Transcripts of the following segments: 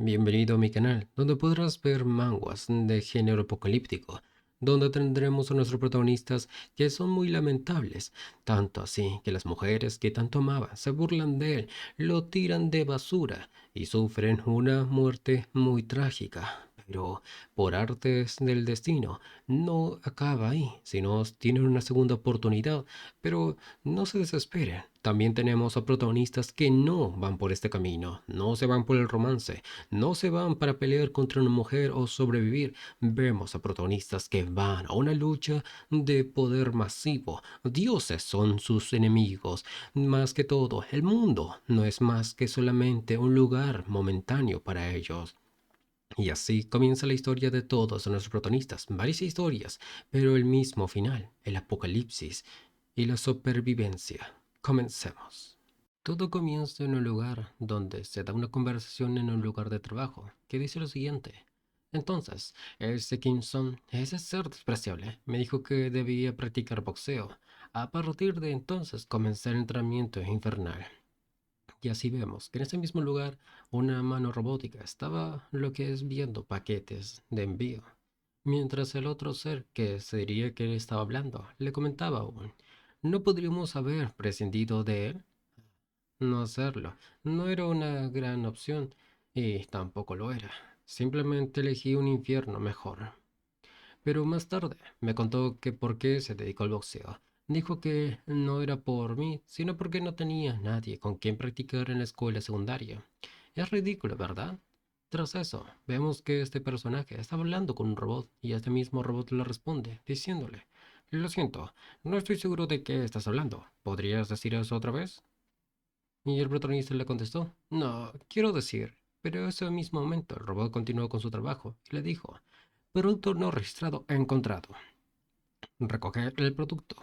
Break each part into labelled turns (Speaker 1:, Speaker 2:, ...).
Speaker 1: Bienvenido a mi canal, donde podrás ver manguas de género apocalíptico, donde tendremos a nuestros protagonistas que son muy lamentables, tanto así que las mujeres que tanto amaba se burlan de él, lo tiran de basura y sufren una muerte muy trágica. Pero por artes del destino, no acaba ahí, sino tienen una segunda oportunidad, pero no se desesperen. También tenemos a protagonistas que no van por este camino, no se van por el romance, no se van para pelear contra una mujer o sobrevivir. Vemos a protagonistas que van a una lucha de poder masivo. Dioses son sus enemigos. Más que todo, el mundo no es más que solamente un lugar momentáneo para ellos. Y así comienza la historia de todos nuestros protagonistas. Varias historias, pero el mismo final, el apocalipsis y la supervivencia. Comencemos. Todo comienza en un lugar donde se da una conversación en un lugar de trabajo que dice lo siguiente. Entonces, ese Kimson, ese ser despreciable, me dijo que debía practicar boxeo. A partir de entonces comencé el entrenamiento infernal. Y así vemos que en ese mismo lugar una mano robótica estaba lo que es viendo paquetes de envío. Mientras el otro ser que se diría que le estaba hablando le comentaba aún, ¿no podríamos haber prescindido de él? No hacerlo no era una gran opción y tampoco lo era. Simplemente elegí un infierno mejor. Pero más tarde me contó que por qué se dedicó al boxeo. Dijo que no era por mí, sino porque no tenía nadie con quien practicar en la escuela secundaria. Es ridículo, ¿verdad? Tras eso, vemos que este personaje está hablando con un robot y este mismo robot le responde, diciéndole, lo siento, no estoy seguro de qué estás hablando. ¿Podrías decir eso otra vez? Y el protagonista le contestó, no, quiero decir, pero ese mismo momento el robot continuó con su trabajo y le dijo, producto no registrado encontrado, recoger el producto.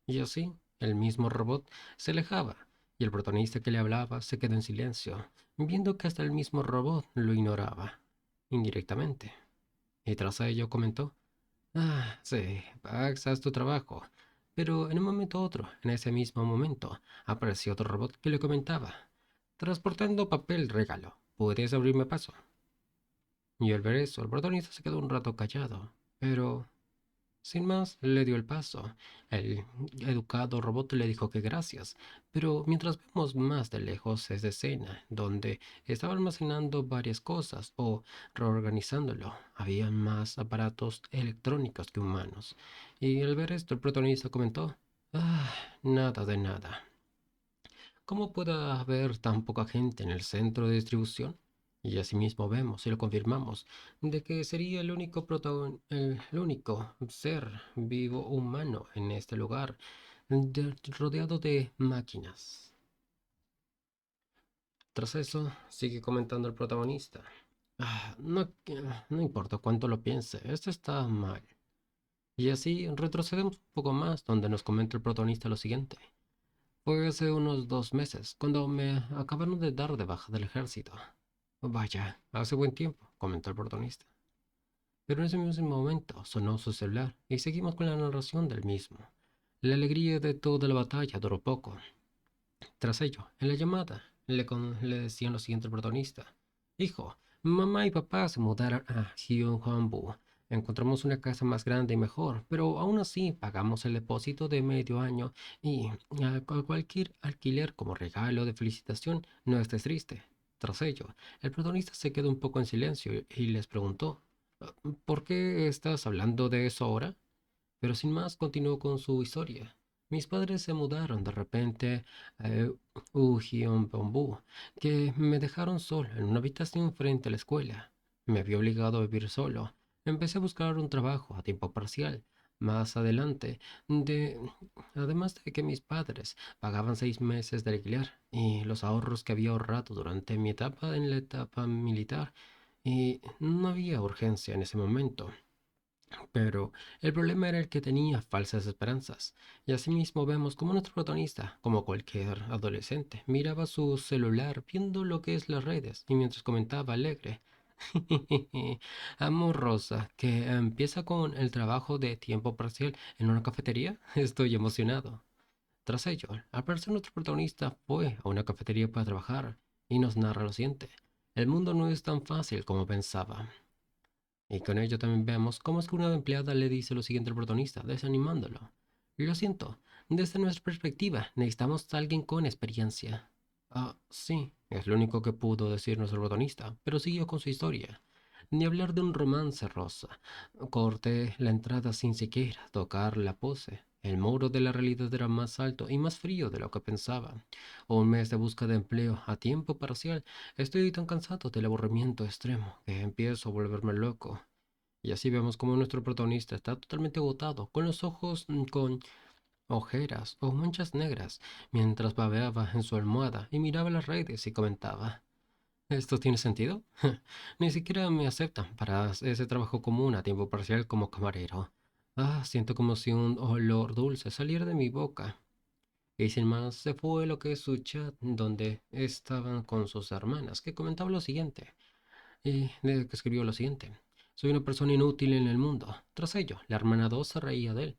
Speaker 1: Y así, el mismo robot se alejaba y el protagonista que le hablaba se quedó en silencio, viendo que hasta el mismo robot lo ignoraba, indirectamente. Y tras ello comentó, ah, sí, Pax, haz tu trabajo. Pero en un momento u otro, en ese mismo momento, apareció otro robot que le comentaba, transportando papel regalo, ¿puedes abrirme paso? Y al ver eso, el protagonista se quedó un rato callado, pero sin más le dio el paso. El educado robot le dijo que gracias, pero mientras vemos más de lejos esa escena, donde estaba almacenando varias cosas o reorganizándolo, había más aparatos electrónicos que humanos. Y al ver esto, el protagonista comentó, ah, nada de nada. ¿Cómo puede haber tan poca gente en el centro de distribución? Y asimismo vemos y lo confirmamos de que sería el único ser vivo humano en este lugar, rodeado de máquinas. Tras eso, sigue comentando el protagonista. No importa cuánto lo piense, esto está mal. Y así retrocedemos un poco más, donde nos comenta el protagonista lo siguiente. Fue hace unos 2 meses, cuando me acabaron de dar de baja del ejército. Vaya, hace buen tiempo, comentó el protagonista. Pero en ese mismo momento sonó su celular y seguimos con la narración del mismo. La alegría de toda la batalla duró poco. Tras ello, en la llamada, le decían lo siguiente al protagonista. Hijo, mamá y papá se mudaron a Gyeongwangbu. Encontramos una casa más grande y mejor, pero aún así pagamos el depósito de medio año y cualquier alquiler como regalo de felicitación. No estés triste. Tras ello, el protagonista se quedó un poco en silencio y les preguntó, ¿por qué estás hablando de eso ahora? Pero sin más continuó con su historia. Mis padres se mudaron de repente a Ujion-Bambú, que me dejaron solo en una habitación frente a la escuela. Me había obligado a vivir solo. Empecé a buscar un trabajo a tiempo parcial. Más adelante, de, además de que mis padres pagaban 6 meses de alquiler y los ahorros que había ahorrado durante mi etapa en la etapa militar, y no había urgencia en ese momento. Pero el problema era el que tenía falsas esperanzas. Y asimismo vemos como nuestro protagonista, como cualquier adolescente, miraba su celular viendo lo que es las redes y mientras comentaba alegre. Amor Rosa, que empieza con el trabajo de tiempo parcial en una cafetería. Estoy emocionado. Tras ello, al parecer nuestro protagonista fue a una cafetería para trabajar y nos narra lo siguiente. El mundo no es tan fácil como pensaba. Y con ello también vemos cómo es que una empleada le dice lo siguiente al protagonista, desanimándolo. Lo siento, desde nuestra perspectiva, necesitamos a alguien con experiencia. Ah, sí, es lo único que pudo decir nuestro protagonista, pero siguió con su historia. Ni hablar de un romance rosa. Corté la entrada sin siquiera tocar la pose. El muro de la realidad era más alto y más frío de lo que pensaba. Un mes de busca de empleo a tiempo parcial. Estoy tan cansado del aburrimiento extremo que empiezo a volverme loco. Y así vemos como nuestro protagonista está totalmente agotado, con los ojos con ojeras o manchas negras, mientras babeaba en su almohada y miraba las redes y comentaba: ¿Esto tiene sentido? Ni siquiera me aceptan para ese trabajo común a tiempo parcial como camarero. Ah, siento como si un olor dulce saliera de mi boca. Y sin más, se fue lo que es su chat, donde estaban con sus hermanas, que comentaba lo siguiente. Que escribió lo siguiente: Soy una persona inútil en el mundo. Tras ello, la hermana 2 se reía de él.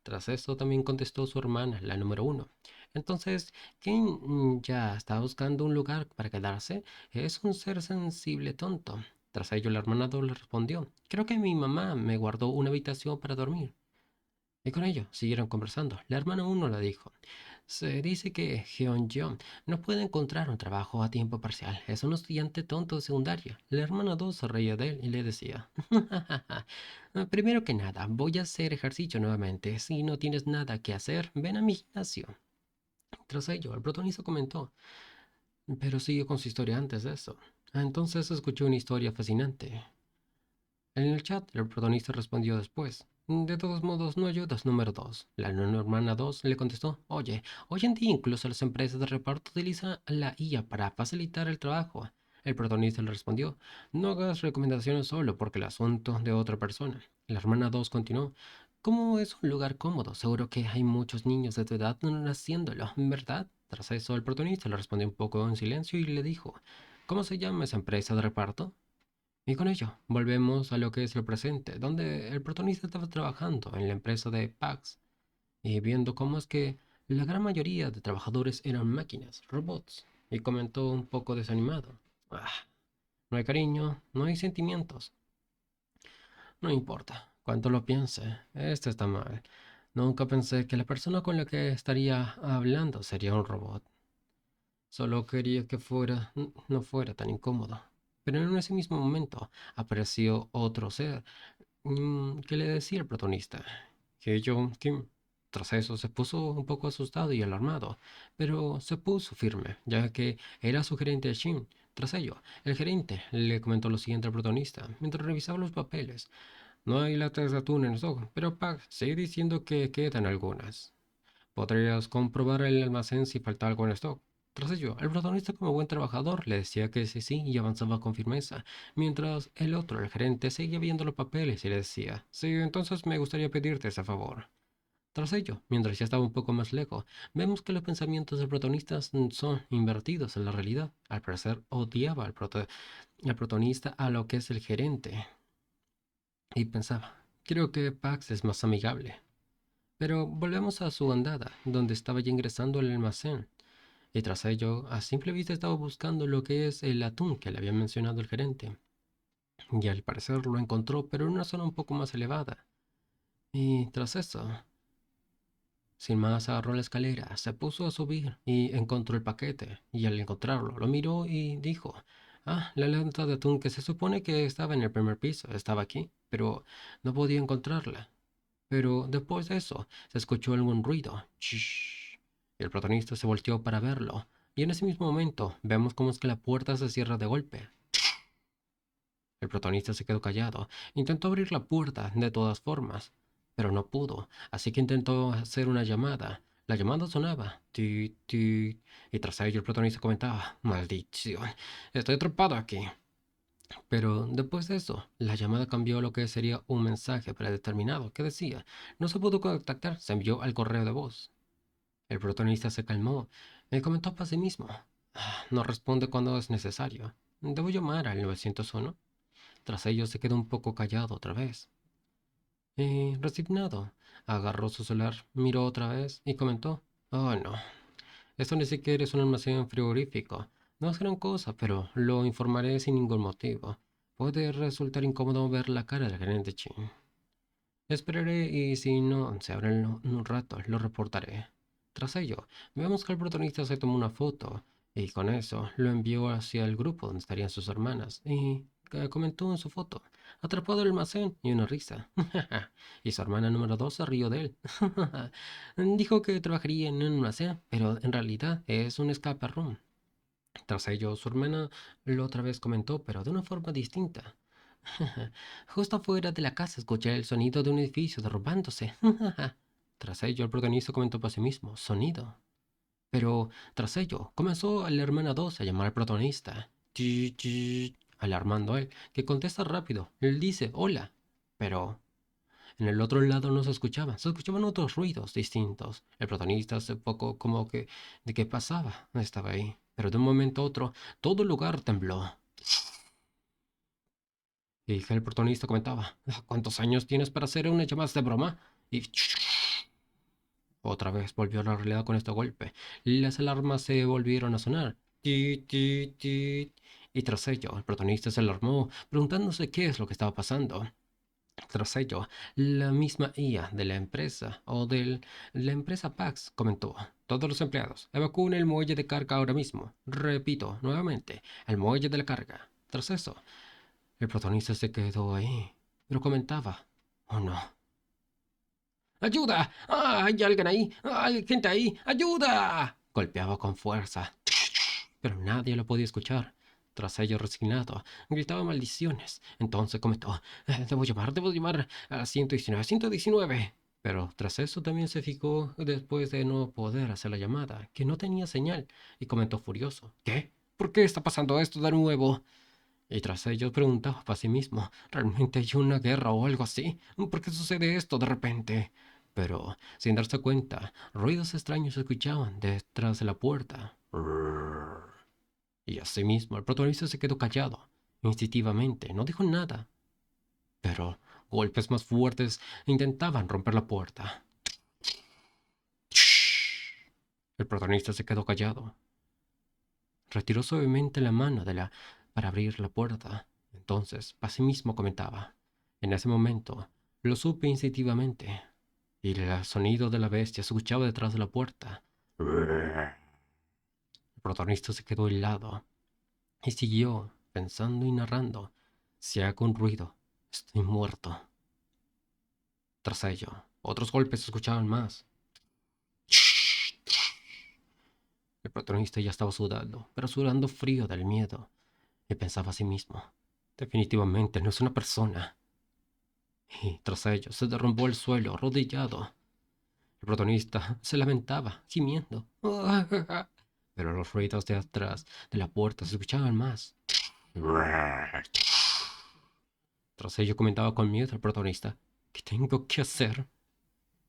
Speaker 1: Tras esto también contestó su hermana, la número uno. Entonces, ¿quién ya está buscando un lugar para quedarse? Es un ser sensible tonto. Tras ello, la hermana 2 le respondió: Creo que mi mamá me guardó una habitación para dormir. Y con ello siguieron conversando. La hermana uno le dijo: Se dice que Hyun-jong no puede encontrar un trabajo a tiempo parcial. Es un estudiante tonto de secundaria. La hermana 2 se reía de él y le decía: Primero que nada, voy a hacer ejercicio nuevamente. Si no tienes nada que hacer, ven a mi gimnasio. Tras ello, el protagonista comentó, pero siguió con su historia antes de eso. Entonces escuchó una historia fascinante. En el chat, el protagonista respondió después: De todos modos, no ayudas, número 2. La nueva hermana 2 le contestó: Oye, hoy en día incluso las empresas de reparto utilizan la IA para facilitar el trabajo. El protagonista le respondió: No hagas recomendaciones solo porque el asunto de otra persona. La hermana 2 continuó: ¿Cómo es un lugar cómodo? Seguro que hay muchos niños de tu edad haciéndolo, ¿verdad? Tras eso, el protagonista le respondió un poco en silencio y le dijo: ¿Cómo se llama esa empresa de reparto? Y con ello, volvemos a lo que es el presente, donde el protagonista estaba trabajando en la empresa de PAX y viendo cómo es que la gran mayoría de trabajadores eran máquinas, robots, y comentó un poco desanimado: "Ah, no hay cariño, no hay sentimientos. No importa cuánto lo piense, esto está mal. Nunca pensé que la persona con la que estaría hablando sería un robot. Solo quería que no fuera tan incómodo. Pero en ese mismo momento apareció otro ser. ¿Qué le decía el protagonista? Que yo, Kim. Tras eso se puso un poco asustado y alarmado, pero se puso firme, ya que era su gerente Shin. Tras ello, el gerente le comentó lo siguiente al protagonista, mientras revisaba los papeles. No hay latas de atún en stock, pero Pac sigue diciendo que quedan algunas. Podrías comprobar el almacén si falta algo en stock. Tras ello, el protagonista como buen trabajador le decía que sí y avanzaba con firmeza, mientras el otro, el gerente, seguía viendo los papeles y le decía: Sí, entonces me gustaría pedirte ese favor. Tras ello, mientras ya estaba un poco más lejos, vemos que los pensamientos del protagonista son invertidos en la realidad. Al parecer odiaba al protagonista a lo que es el gerente y pensaba: Creo que Pax es más amigable. Pero volvemos a su andada, donde estaba ya ingresando al almacén, y tras ello, a simple vista estaba buscando lo que es el atún que le había mencionado el gerente, y al parecer lo encontró, pero en una zona un poco más elevada. Y tras eso, sin más, agarró la escalera, se puso a subir y encontró el paquete, y al encontrarlo, lo miró y dijo: La lata de atún que se supone que estaba en el primer piso, estaba aquí, pero no podía encontrarla. Pero después de eso, se escuchó algún ruido. Shhh. Y el protagonista se volteó para verlo. Y en ese mismo momento, vemos cómo es que la puerta se cierra de golpe. El protagonista se quedó callado. Intentó abrir la puerta de todas formas, pero no pudo. Así que intentó hacer una llamada. La llamada sonaba. Ti, ti. Y tras ello el protagonista comentaba: Maldición, estoy atrapado aquí. Pero después de eso, la llamada cambió a lo que sería un mensaje predeterminado que decía: No se pudo contactar, se envió al correo de voz. El protagonista se calmó y comentó para sí mismo: No responde cuando es necesario. ¿Debo llamar al 901? Tras ello se quedó un poco callado otra vez. Y resignado, agarró su celular, miró otra vez y comentó: Oh no, esto ni siquiera es un almacén frigorífico. No es gran cosa, pero lo informaré sin ningún motivo. Puede resultar incómodo ver la cara del gerente Chin. Esperaré y si no se abre en un rato, lo reportaré. Tras ello, vemos que el protagonista se tomó una foto y con eso lo envió hacia el grupo donde estarían sus hermanas y comentó en su foto, atrapado en el almacén y una risa. Y su hermana número 2 se rió de él. Dijo que trabajaría en un almacén, pero en realidad es un escape room. Tras ello, su hermana lo otra vez comentó, pero de una forma distinta. Justo afuera de la casa escuché el sonido de un edificio derrumbándose. Tras ello, el protagonista comentó para sí mismo, sonido. Pero tras ello, comenzó la hermana 2 a llamar al protagonista. Chi, chi, alarmando a él, que contesta rápido. Él dice, hola. Pero en el otro lado no se escuchaban otros ruidos distintos. El protagonista se poco como que de qué pasaba, estaba ahí. Pero de un momento a otro, todo el lugar tembló. Y el protagonista comentaba, ¿cuántos años tienes para hacer una llamada de broma? Y otra vez volvió a la realidad con este golpe. Las alarmas se volvieron a sonar. Tit, tit, tit. Y tras ello, el protagonista se alarmó, preguntándose qué es lo que estaba pasando. Tras ello, la misma IA de la empresa o de la empresa Pax comentó, todos los empleados, evacúen el muelle de carga ahora mismo. Repito, nuevamente, el muelle de la carga. Tras eso, el protagonista se quedó ahí, pero comentaba, oh no. ¡Ayuda! ¡Ah, hay alguien ahí! ¡Ah, hay gente ahí! ¡Ayuda! Golpeaba con fuerza, pero nadie lo podía escuchar. Tras ello, resignado, gritaba maldiciones. Entonces comentó, debo llamar a 119, 119. Pero tras eso también se fijó, después de no poder hacer la llamada, que no tenía señal, y comentó furioso, ¿qué? ¿Por qué está pasando esto de nuevo? Y tras ello preguntaba para sí mismo, ¿realmente hay una guerra o algo así? ¿Por qué sucede esto de repente? Pero, sin darse cuenta, ruidos extraños se escuchaban detrás de la puerta. Y asimismo, el protagonista se quedó callado. Instintivamente, no dijo nada. Pero golpes más fuertes intentaban romper la puerta. El protagonista se quedó callado. Retiró suavemente la mano para abrir la puerta. Entonces, para sí mismo comentaba. En ese momento, lo supe instintivamente. Y el sonido de la bestia se escuchaba detrás de la puerta. El protagonista se quedó helado y siguió pensando y narrando. Si hago un ruido, estoy muerto. Tras ello, otros golpes se escuchaban más. El protagonista ya estaba sudando, pero sudando frío del miedo. Y pensaba a sí mismo, definitivamente no es una persona. Y tras ello se derrumbó al suelo, arrodillado. El protagonista se lamentaba, gimiendo. Pero los ruidos de atrás de la puerta se escuchaban más. Tras ello comentaba con miedo el protagonista, ¿qué tengo que hacer?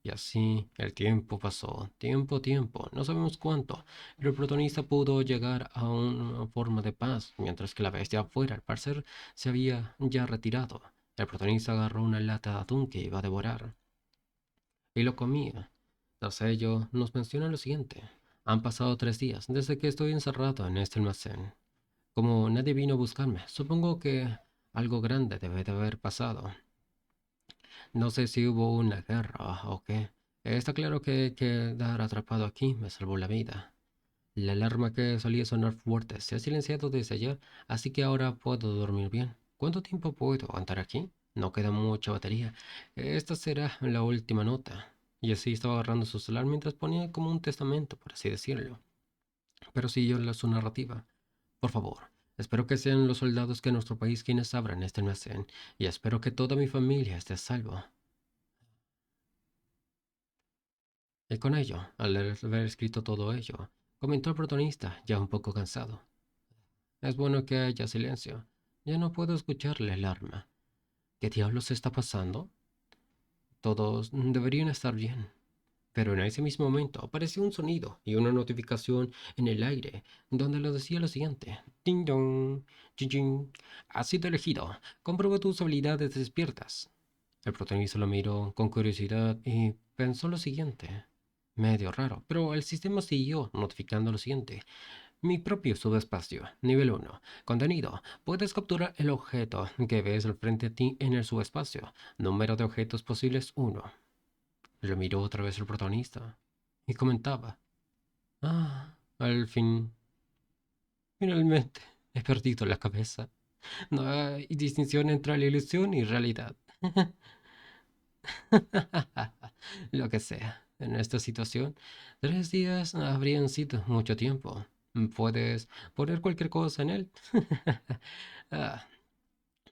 Speaker 1: Y así el tiempo pasó, tiempo, no sabemos cuánto, pero el protagonista pudo llegar a una forma de paz, mientras que la bestia afuera, al parecer, se había ya retirado. El protagonista agarró una lata de atún que iba a devorar y lo comía. Tras ello, nos menciona lo siguiente. Han pasado 3 días desde que estoy encerrado en este almacén. Como nadie vino a buscarme, supongo que algo grande debe de haber pasado. No sé si hubo una guerra o qué. Está claro que quedar atrapado aquí me salvó la vida. La alarma que solía sonar fuerte se ha silenciado desde ayer, así que ahora puedo dormir bien. ¿Cuánto tiempo puedo aguantar aquí? No queda mucha batería. Esta será la última nota. Y así estaba agarrando su celular mientras ponía como un testamento, por así decirlo. Pero siguió su narrativa. Por favor, espero que sean los soldados que nuestro país quienes abran este almacén, y espero que toda mi familia esté a salvo. Y con ello, al haber escrito todo ello, comentó el protagonista, ya un poco cansado. Es bueno que haya silencio. Ya no puedo escuchar la alarma. ¿Qué diablos está pasando? Todos deberían estar bien. Pero en ese mismo momento apareció un sonido y una notificación en el aire, donde lo decía lo siguiente. Ding dong, chin chin. Has sido elegido. Comprueba tus habilidades despiertas. El protagonista lo miró con curiosidad y pensó lo siguiente. Medio raro, pero el sistema siguió notificando lo siguiente. Mi propio subespacio. Nivel 1. Contenido. Puedes capturar el objeto que ves al frente a ti en el subespacio. Número de objetos posibles 1. Lo miró otra vez el protagonista y comentaba. Ah, al fin, finalmente, he perdido la cabeza. No hay distinción entre la ilusión y realidad. Lo que sea. En esta situación, 3 días habrían sido mucho tiempo. Puedes poner cualquier cosa en él. Ah,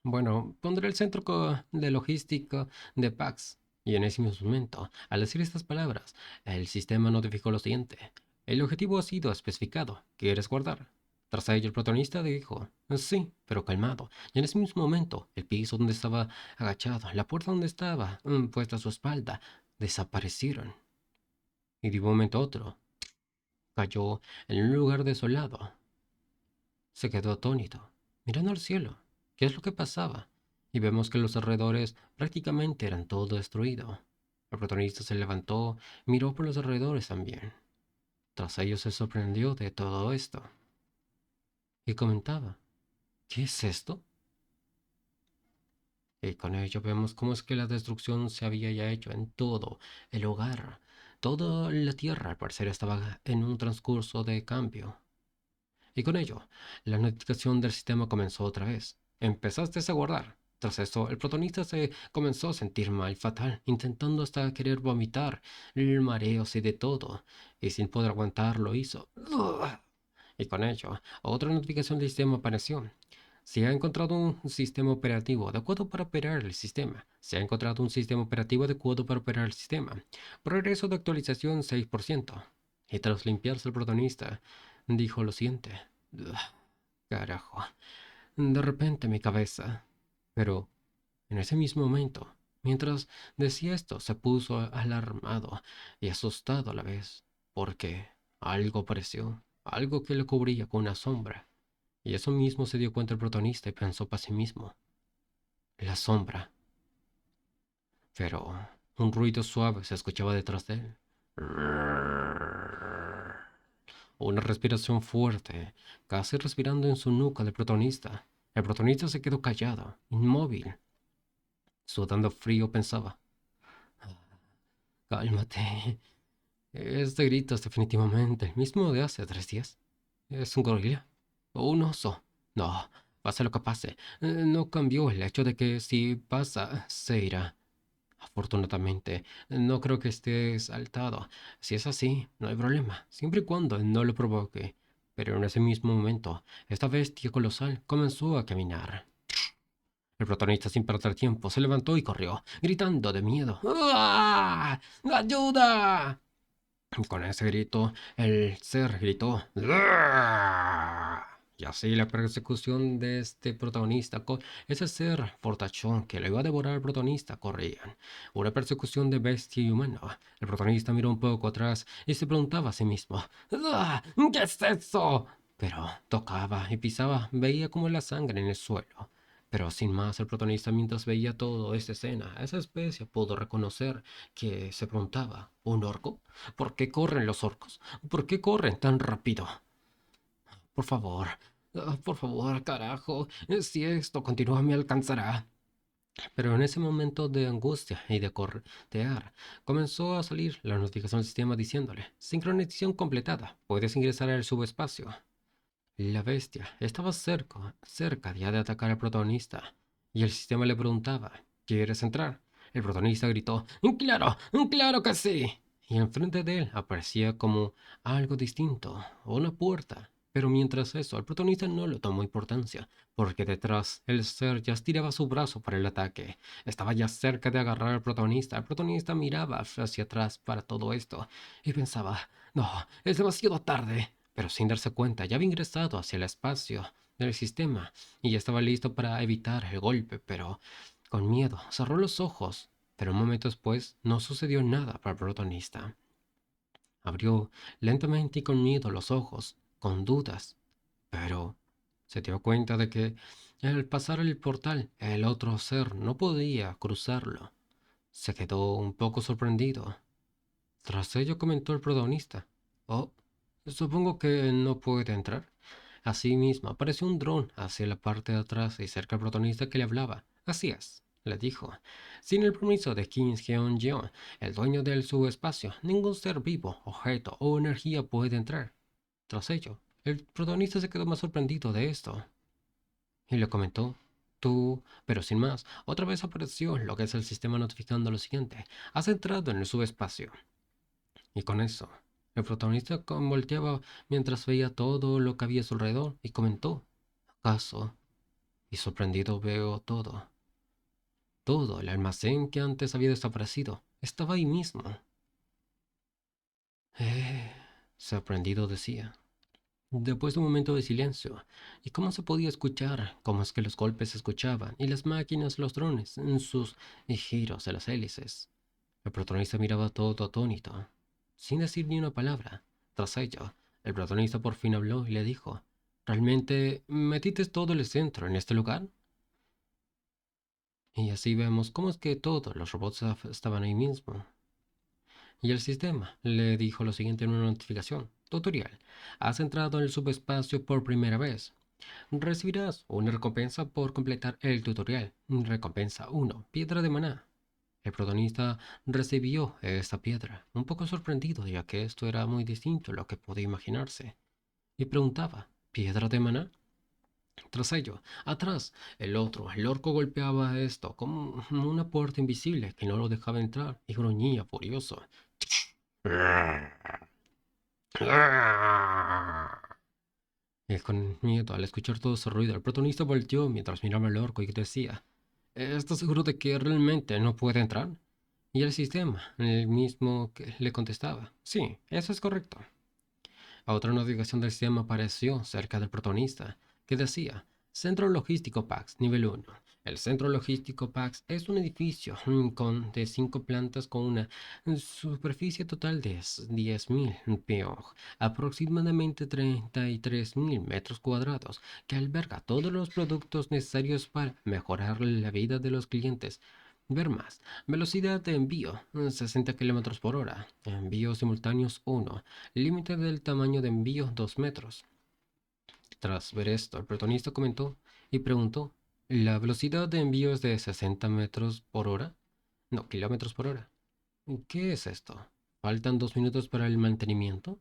Speaker 1: bueno, pondré el centro de logística de Pax. Y en ese mismo momento, al decir estas palabras, el sistema notificó lo siguiente. El objetivo ha sido especificado. ¿Quieres guardar? Tras ello, el protagonista dijo, sí, pero calmado. Y en ese mismo momento, el piso donde estaba agachado, la puerta donde estaba puesta a su espalda, desaparecieron. Y de un momento a otro, cayó en un lugar desolado. Se quedó atónito, mirando al cielo. ¿Qué es lo que pasaba? Y vemos que los alrededores prácticamente eran todo destruido. El protagonista se levantó, miró por los alrededores también. Tras ello se sorprendió de todo esto. Y comentaba, ¿qué es esto? Y con ello vemos cómo es que la destrucción se había ya hecho en todo el hogar. Toda la tierra al parecer estaba en un transcurso de cambio. Y con ello, la notificación del sistema comenzó otra vez. Empezaste a guardar. Tras esto, el protagonista se comenzó a sentir mal, fatal, intentando hasta querer vomitar, mareos y de todo, y sin poder aguantar lo hizo. Y con ello, otra notificación del sistema apareció. Se ha encontrado un sistema operativo adecuado para operar el sistema. Se ha encontrado un sistema operativo adecuado para operar el sistema. Progreso de actualización 6%. Y tras limpiarse el protagonista, dijo lo siguiente. "Ugh, carajo. De repente mi cabeza. Pero en ese mismo momento, mientras decía esto, se puso alarmado y asustado a la vez, porque algo apareció, algo que le cubría con una sombra. Y eso mismo se dio cuenta el protagonista y pensó para sí mismo. La sombra. Pero un ruido suave se escuchaba detrás de él. Una respiración fuerte, casi respirando en su nuca del protagonista. El protagonista se quedó callado, inmóvil. Sudando frío pensaba. Cálmate. Este grito es definitivamente el mismo de hace 3 días. ¿Es un gorila? ¿O un oso? No, pase lo que pase. No cambió el hecho de que si pasa, se irá. Afortunadamente, no creo que esté saltado. Si es así, no hay problema, siempre y cuando no lo provoque. Pero en ese mismo momento, esta bestia colosal comenzó a caminar. El protagonista, sin perder tiempo, se levantó y corrió, gritando de miedo. ¡Ah! ¡Ayuda! Con ese grito, el ser gritó. "¡Ah!". Y así la persecución de este protagonista con ese ser fortachón que le iba a devorar al protagonista corrían. Una persecución de bestia y humano. El protagonista miró un poco atrás y se preguntaba a sí mismo. "¡Ah! ¿Qué es eso?". Pero tocaba y pisaba, veía como la sangre en el suelo. Pero sin más, el protagonista, mientras veía toda esta escena, esa especie pudo reconocer que se preguntaba, ¿un orco? ¿Por qué corren los orcos? ¿Por qué corren tan rápido? Por favor, por favor, carajo, si esto continúa me alcanzará. Pero en ese momento de angustia y de cortear, comenzó a salir la notificación del sistema diciéndole, sincronización completada, puedes ingresar al subespacio. La bestia estaba cerca ya de atacar al protagonista, y el sistema le preguntaba, ¿quieres entrar? El protagonista gritó, ¡claro! ¡Claro que sí! Y enfrente de él aparecía como algo distinto, una puerta. Pero mientras eso, el protagonista no le tomó importancia, porque detrás el ser ya estiraba su brazo para el ataque. Estaba ya cerca de agarrar al protagonista. El protagonista miraba hacia atrás para todo esto y pensaba, no, es demasiado tarde. Pero sin darse cuenta, ya había ingresado hacia el espacio del sistema y ya estaba listo para evitar el golpe, pero con miedo cerró los ojos. Pero un momento después no sucedió nada para el protagonista. Abrió lentamente y con miedo los ojos, con dudas, pero se dio cuenta de que al pasar el portal el otro ser no podía cruzarlo. Se quedó un poco sorprendido. Tras ello comentó el protagonista. Oh. Supongo que no puede entrar. Asimismo, apareció un dron hacia la parte de atrás y cerca del protagonista que le hablaba. Así es, le dijo. Sin el permiso de Kim Hyun-jeon, el dueño del subespacio, ningún ser vivo, objeto o energía puede entrar. Tras ello, el protagonista se quedó más sorprendido de esto y le comentó. Tú, pero sin más, otra vez apareció lo que es el sistema notificando lo siguiente. Has entrado en el subespacio. Y con eso, el protagonista volteaba mientras veía todo lo que había a su alrededor y comentó, ¿acaso? Y sorprendido veo todo. Todo el almacén que antes había desaparecido estaba ahí mismo. Eh, sorprendido decía. Después de un momento de silencio, ¿y cómo se podía escuchar? ¿Cómo es que los golpes se escuchaban? Y las máquinas, los drones, en sus giros de las hélices. El protagonista miraba todo atónito, sin decir ni una palabra. Tras ello, el protagonista por fin habló y le dijo, ¿realmente metiste todo el centro en este lugar? Y así vemos cómo es que todos los robots estaban ahí mismo. Y el sistema le dijo lo siguiente en una notificación. Tutorial. Has entrado en el subespacio por primera vez. Recibirás una recompensa por completar el tutorial. Recompensa 1. Piedra de maná. El protagonista recibió esta piedra, un poco sorprendido ya que esto era muy distinto a lo que podía imaginarse, y preguntaba, ¿piedra de maná? Tras ello, atrás, el orco golpeaba esto como una puerta invisible que no lo dejaba entrar y gruñía furioso. Y con miedo al escuchar todo ese ruido, el protagonista volteó mientras miraba al orco y decía, ¿estás seguro de que realmente no puede entrar? Y el sistema, el mismo que le contestaba, sí, eso es correcto. Otra notificación del sistema apareció cerca del protagonista, que decía, Centro Logístico PAX, nivel 1. El Centro Logístico PAX es un edificio de 5 plantas con una superficie total de 10.000 POG, aproximadamente 33.000 metros cuadrados, que alberga todos los productos necesarios para mejorar la vida de los clientes. Ver más. Velocidad de envío 60 kilómetros por hora. Envíos simultáneos 1. Límite del tamaño de envío 2 metros. Tras ver esto, el protagonista comentó y preguntó, ¿la velocidad de envío es de 60 metros por hora? No, kilómetros por hora. ¿Qué es esto? ¿Faltan 2 minutos para el mantenimiento?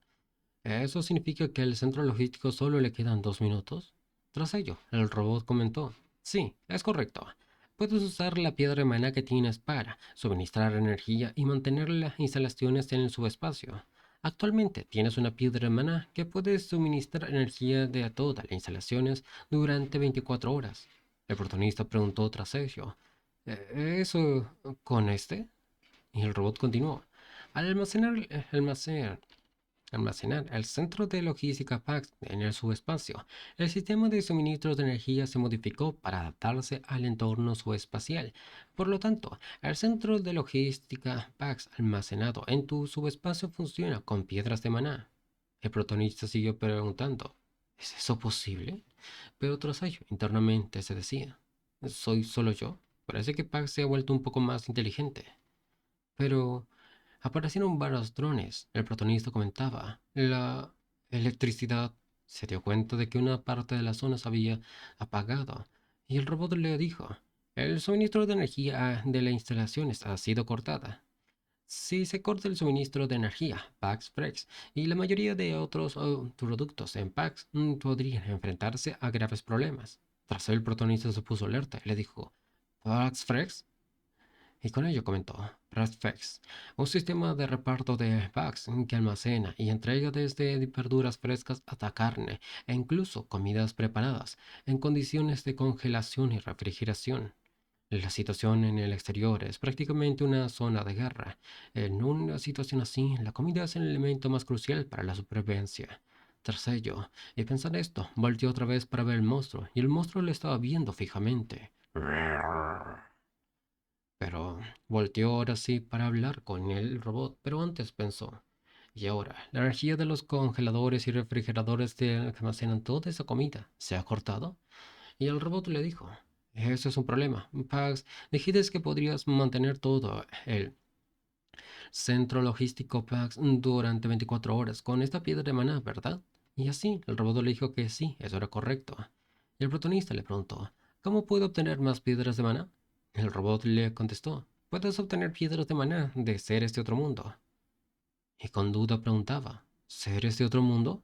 Speaker 1: ¿Eso significa que al centro logístico solo le quedan 2 minutos? Tras ello, el robot comentó, sí, es correcto. Puedes usar la piedra de maná que tienes para suministrar energía y mantener las instalaciones en el subespacio. Actualmente tienes una piedra de maná que puede suministrar energía de a todas las instalaciones durante 24 horas. El protagonista preguntó tras ello, ¿eso con este? Y el robot continuó, al almacenar el centro de logística PAX en el subespacio. El sistema de suministro de energía se modificó para adaptarse al entorno subespacial. Por lo tanto, el centro de logística PAX almacenado en tu subespacio funciona con piedras de maná. El protonista siguió preguntando, ¿es eso posible? Pero tras ello, internamente se decía, ¿soy solo yo? Parece que PAX se ha vuelto un poco más inteligente. Pero aparecieron varios drones. El protagonista comentaba, la electricidad. Se dio cuenta de que una parte de la zona se había apagado. Y el robot le dijo, el suministro de energía de las instalaciones ha sido cortada. Si se corta el suministro de energía, Pax Frex y la mayoría de otros productos en Pax podrían enfrentarse a graves problemas. Tras el protagonista se puso alerta y le dijo, ¿Pax Frex? Y con ello comentó Prestfex, un sistema de reparto de packs que almacena y entrega desde verduras frescas hasta carne e incluso comidas preparadas en condiciones de congelación y refrigeración. La situación en el exterior es prácticamente una zona de guerra. En una situación así, la comida es el elemento más crucial para la supervivencia. Tras ello, y pensar esto, volteó otra vez para ver el monstruo, y el monstruo le estaba viendo fijamente. Pero volteó ahora sí para hablar con el robot, pero antes pensó, y ahora, la energía de los congeladores y refrigeradores que almacenan toda esa comida se ha cortado. Y el robot le dijo, eso es un problema. Pax, dijiste que podrías mantener todo el Centro logístico Pax durante 24 horas con esta piedra de maná, ¿verdad? Y así, el robot le dijo que sí, eso era correcto. Y el protonista le preguntó, ¿cómo puedo obtener más piedras de maná? El robot le contestó, puedes obtener piedras de maná de seres de otro mundo. Y con duda preguntaba, ¿seres de otro mundo?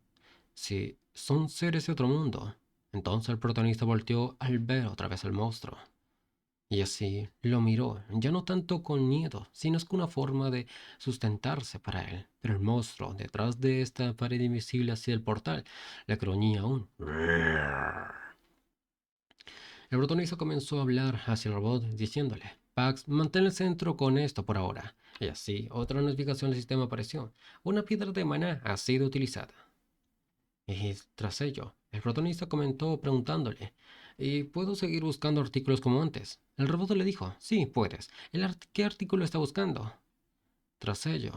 Speaker 1: Sí, son seres de otro mundo. Entonces el protagonista volteó al ver otra vez al monstruo. Y así lo miró, ya no tanto con miedo, sino es con una forma de sustentarse para él. Pero el monstruo, detrás de esta pared invisible hacia el portal, le gruñía aún. El protagonista comenzó a hablar hacia el robot, diciéndole, Pax, mantén el centro con esto por ahora. Y así, otra notificación del sistema apareció. Una piedra de maná ha sido utilizada. Y tras ello, el protagonista comentó preguntándole, ¿y puedo seguir buscando artículos como antes? El robot le dijo, sí, puedes. ¿Qué artículo está buscando? Tras ello,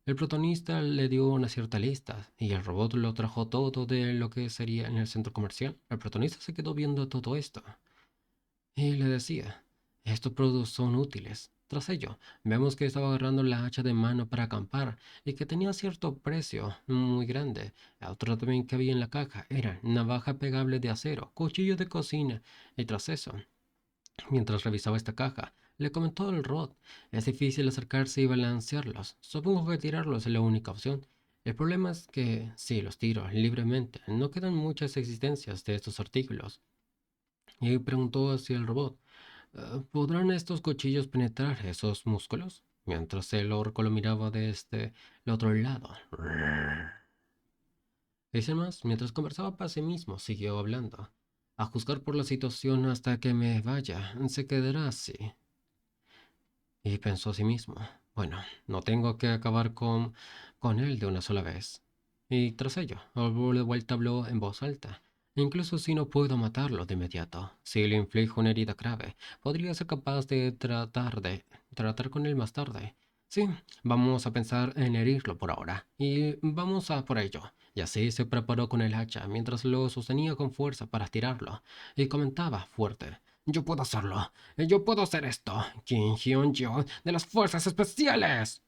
Speaker 1: el protagonista le dio una cierta lista y el robot lo trajo todo de lo que sería en el centro comercial. El protagonista se quedó viendo todo esto y le decía, estos productos son útiles. Tras ello, vemos que estaba agarrando la hacha de mano para acampar y que tenía cierto precio muy grande. Otro también que había en la caja era navaja pegable de acero, cuchillo de cocina. Y tras eso, mientras revisaba esta caja, le comentó el robot, es difícil acercarse y balancearlos. Supongo que tirarlos es la única opción. El problema es que si los tiro libremente, no quedan muchas existencias de estos artículos. Y preguntó hacia el robot, ¿podrán estos cuchillos penetrar esos músculos? Mientras el orco lo miraba desde el otro lado. Y sin más, mientras conversaba para sí mismo, siguió hablando. A juzgar por la situación hasta que me vaya, se quedará así. Y pensó a sí mismo, bueno, no tengo que acabar con él de una sola vez. Y tras ello, de vuelta habló en voz alta. Incluso si no puedo matarlo de inmediato, si le inflijo una herida grave, podría ser capaz de tratar con él más tarde. Sí, vamos a pensar en herirlo por ahora, y vamos a por ello. Y así se preparó con el hacha mientras lo sostenía con fuerza para tirarlo, y comentaba fuerte. Yo puedo hacerlo. Yo puedo hacer esto. Kim Hyun-jo de las Fuerzas Especiales.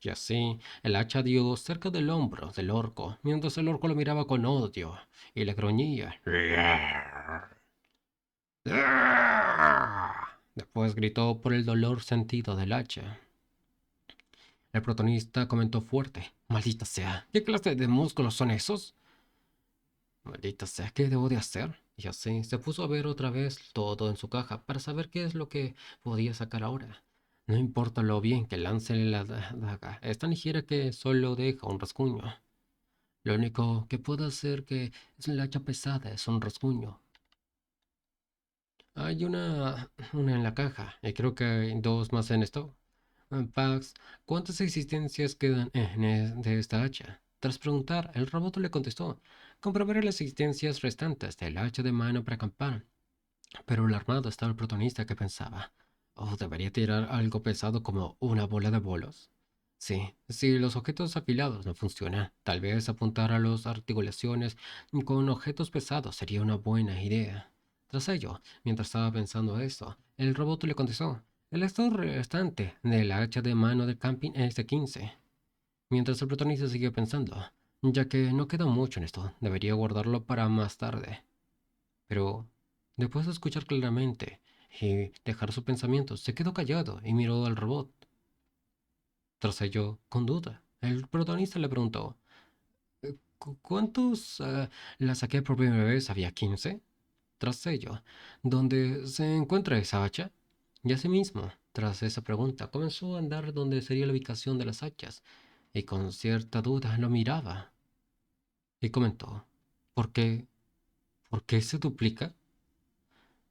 Speaker 1: Y así, el hacha dio cerca del hombro del orco, mientras el orco lo miraba con odio y le gruñía. Después gritó por el dolor sentido del hacha. El protagonista comentó fuerte. Maldita sea, ¿qué clase de músculos son esos? Maldita sea, ¿qué debo de hacer? Y así se puso a ver otra vez todo en su caja para saber qué es lo que podía sacar ahora. No importa lo bien que lance la daga, es tan ligera que solo deja un rasguño. Lo único que puedo hacer que es la hacha pesada es un rasguño. Hay una en la caja y creo que hay dos más en esto. Pax, ¿cuántas existencias quedan de esta hacha? Tras preguntar, el robot le contestó, comprobaré las existencias restantes del hacha de mano para acampar. Pero alarmado estaba el protagonista que pensaba, oh, ¿debería tirar algo pesado como una bola de bolos? Sí, si los objetos afilados no funcionan, tal vez apuntar a las articulaciones con objetos pesados sería una buena idea. Tras ello, mientras estaba pensando esto, el robot le contestó, el estado restante del hacha de mano del camping es de 15. Mientras el protagonista siguió pensando, ya que no queda mucho en esto, debería guardarlo para más tarde. Pero, después de escuchar claramente y dejar sus pensamientos, se quedó callado y miró al robot. Tras ello, con duda, el protagonista le preguntó, ¿Cuántos la saqué por primera vez? ¿Había 15? Tras ello, ¿dónde se encuentra esa hacha? Y asimismo, tras esa pregunta, comenzó a andar donde sería la ubicación de las hachas, y con cierta duda lo miraba, y comentó, ¿por qué? ¿Por qué se duplica?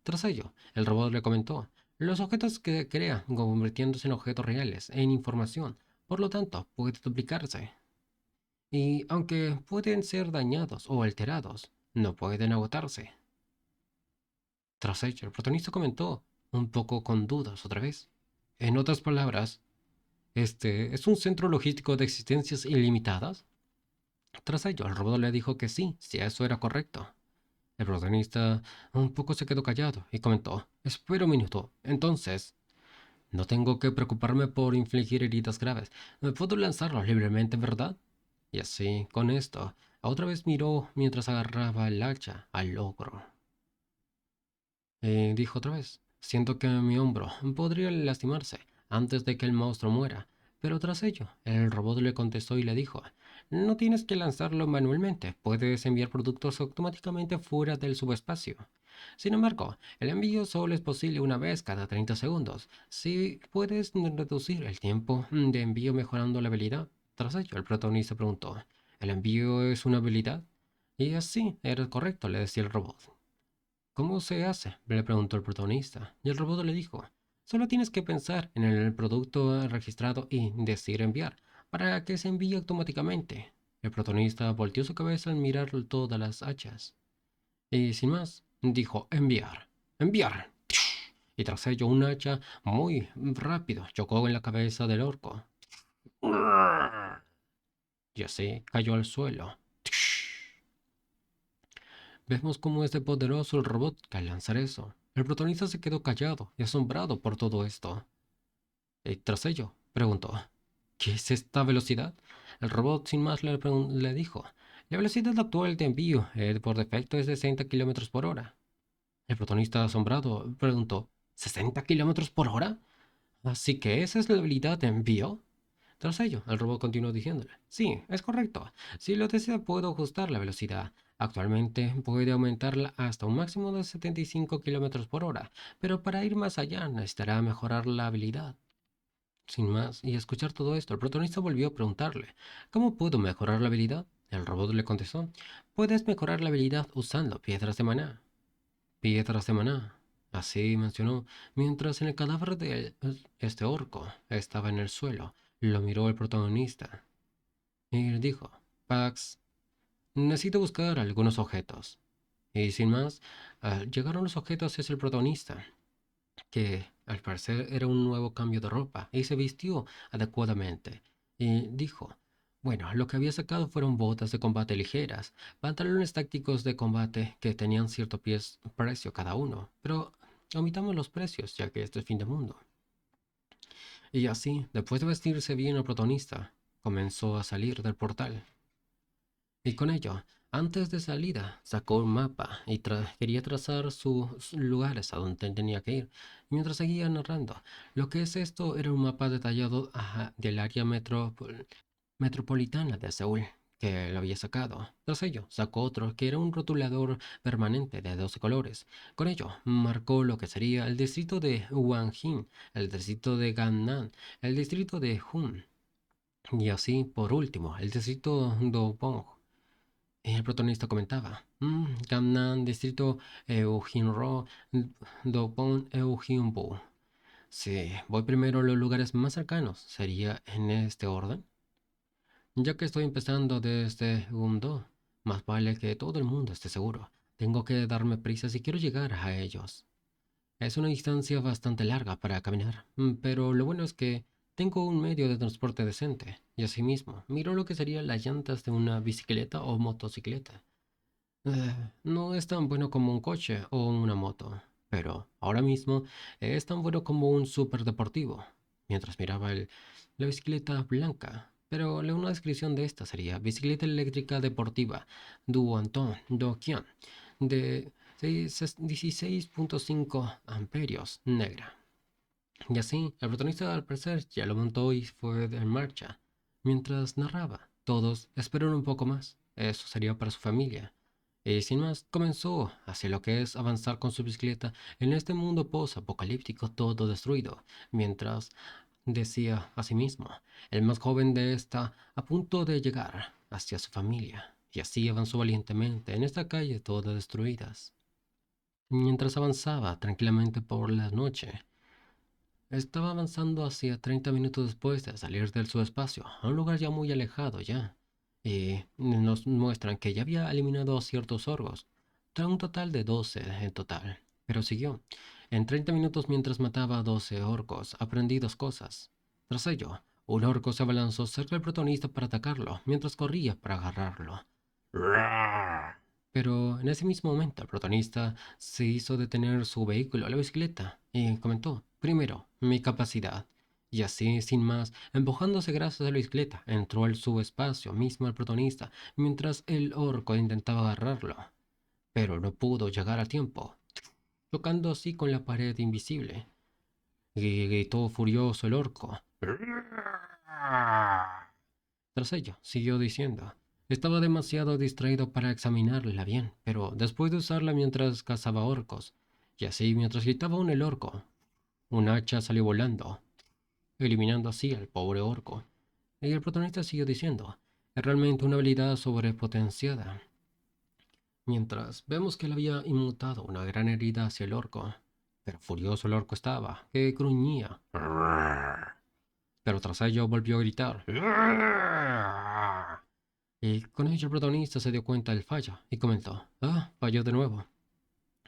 Speaker 1: Tras ello, el robot le comentó, los objetos que crea convirtiéndose en objetos reales en información, por lo tanto, puede duplicarse. Y aunque pueden ser dañados o alterados, no pueden agotarse. Tras ello, el protagonista comentó, un poco con dudas otra vez. En otras palabras, ¿este es un centro logístico de existencias ilimitadas? Tras ello, el robot le dijo que sí, si eso era correcto. El protagonista un poco se quedó callado y comentó, espera un minuto, entonces, No tengo que preocuparme por infligir heridas graves. Me puedo lanzarlo libremente, ¿verdad? Y así, con esto, otra vez miró mientras agarraba el hacha al ogro. Y dijo otra vez, siento que mi hombro podría lastimarse antes de que el monstruo muera. Pero tras ello, el robot le contestó y le dijo, no tienes que lanzarlo manualmente, puedes enviar productos automáticamente fuera del subespacio. Sin embargo, el envío solo es posible una vez cada 30 segundos. Si puedes reducir el tiempo de envío mejorando la habilidad. Tras ello, el protagonista preguntó, ¿el envío es una habilidad? Y así, era correcto, le decía el robot. ¿Cómo se hace? Le preguntó el protagonista, y el robot le dijo, solo tienes que pensar en el producto registrado y decir enviar, para que se envíe automáticamente. El protagonista volteó su cabeza al mirar todas las hachas, y sin más, dijo enviar, enviar. Y tras ello un hacha muy rápido chocó en la cabeza del orco, y así cayó al suelo. Vemos cómo es de poderoso el robot que al lanzar eso. El protagonista se quedó callado y asombrado por todo esto. Y tras ello, preguntó, ¿qué es esta velocidad? El robot sin más le dijo, la velocidad actual de envío por defecto es de 60 kilómetros por hora. El protagonista asombrado preguntó, ¿60 kilómetros por hora? ¿Así que esa es la habilidad de envío? Tras ello, el robot continuó diciéndole, sí, es correcto. Si lo desea, puedo ajustar la velocidad. Actualmente puede aumentarla hasta un máximo de 75 kilómetros por hora, pero para ir más allá necesitará mejorar la habilidad. Sin más, y escuchar todo esto, el protagonista volvió a preguntarle, ¿cómo puedo mejorar la habilidad? El robot le contestó, puedes mejorar la habilidad usando piedras de maná. Piedras de maná. Así mencionó, mientras en el cadáver de este orco estaba en el suelo, lo miró el protagonista y le dijo, Pax, necesito buscar algunos objetos. Y sin más, llegaron los objetos hacia el protagonista, que al parecer era un nuevo cambio de ropa, y se vistió adecuadamente. Y dijo, bueno, lo que había sacado fueron botas de combate ligeras, pantalones tácticos de combate que tenían cierto precio cada uno, pero omitamos los precios, ya que esto es fin de mundo. Y así, después de vestirse bien el protagonista, comenzó a salir del portal. Y con ello, antes de salida, sacó un mapa y quería trazar sus lugares a donde tenía que ir. Y mientras seguía narrando, lo que es esto era un mapa detallado del área metropolitana de Seúl, que lo había sacado. Tras ello, sacó otro que era un rotulador permanente de 12 colores. Con ello, marcó lo que sería el distrito de Hwangin, el distrito de Gangnam, el distrito de Hun. Y así, por último, el distrito Dobong. El protagonista comentaba, Gangnam, distrito Eujinro, Dopon Eujinbo. Si voy primero a los lugares más cercanos, ¿sería en este orden? Ya que estoy empezando desde Gumdo, más vale que todo el mundo esté seguro. Tengo que darme prisa si quiero llegar a ellos. Es una distancia bastante larga para caminar, pero lo bueno es que tengo un medio de transporte decente, y asimismo, miro lo que serían las llantas de una bicicleta o motocicleta. No es tan bueno como un coche o una moto, pero ahora mismo es tan bueno como un superdeportivo. Mientras miraba la bicicleta blanca, pero una descripción de esta sería bicicleta eléctrica deportiva Duanton Dokian de 16.5 amperios negra. Y así, el protagonista al parecer ya lo montó y fue en marcha. Mientras narraba, todos esperaron un poco más. Eso sería para su familia. Y sin más, comenzó hacia lo que es avanzar con su bicicleta en este mundo post-apocalíptico todo destruido, mientras decía a sí mismo, el más joven de esta a punto de llegar hacia su familia. Y así avanzó valientemente en esta calle toda destruidas. Mientras avanzaba tranquilamente por la noche, estaba avanzando hacia 30 minutos después de salir del subespacio, a un lugar ya muy alejado ya. Y nos muestran que ya había eliminado ciertos orgos, un total de 12 en total. Pero siguió. En 30 minutos mientras mataba a 12 orcos, aprendí dos cosas. Tras ello, un orco se abalanzó cerca del protagonista para atacarlo, mientras corría para agarrarlo. Pero en ese mismo momento el protagonista se hizo detener su vehículo, la bicicleta, Y comentó, primero, mi capacidad. Y así, sin más, empujándose gracias a la bicicleta, entró al subespacio mismo el protagonista, mientras el orco intentaba agarrarlo. Pero no pudo llegar a tiempo, tocando así con la pared invisible. Y gritó furioso el orco. Tras ello, siguió diciendo. Estaba demasiado distraído para examinarla bien, pero después de usarla mientras cazaba orcos, y así mientras gritaba aún el orco, un hacha salió volando, eliminando así al pobre orco. Y el protagonista siguió diciendo, es realmente una habilidad sobrepotenciada. Mientras vemos que le había inmutado una gran herida hacia el orco, pero furioso el orco estaba, que gruñía. Pero tras ello volvió a gritar. Y con ello el protagonista se dio cuenta del fallo y comentó, falló de nuevo.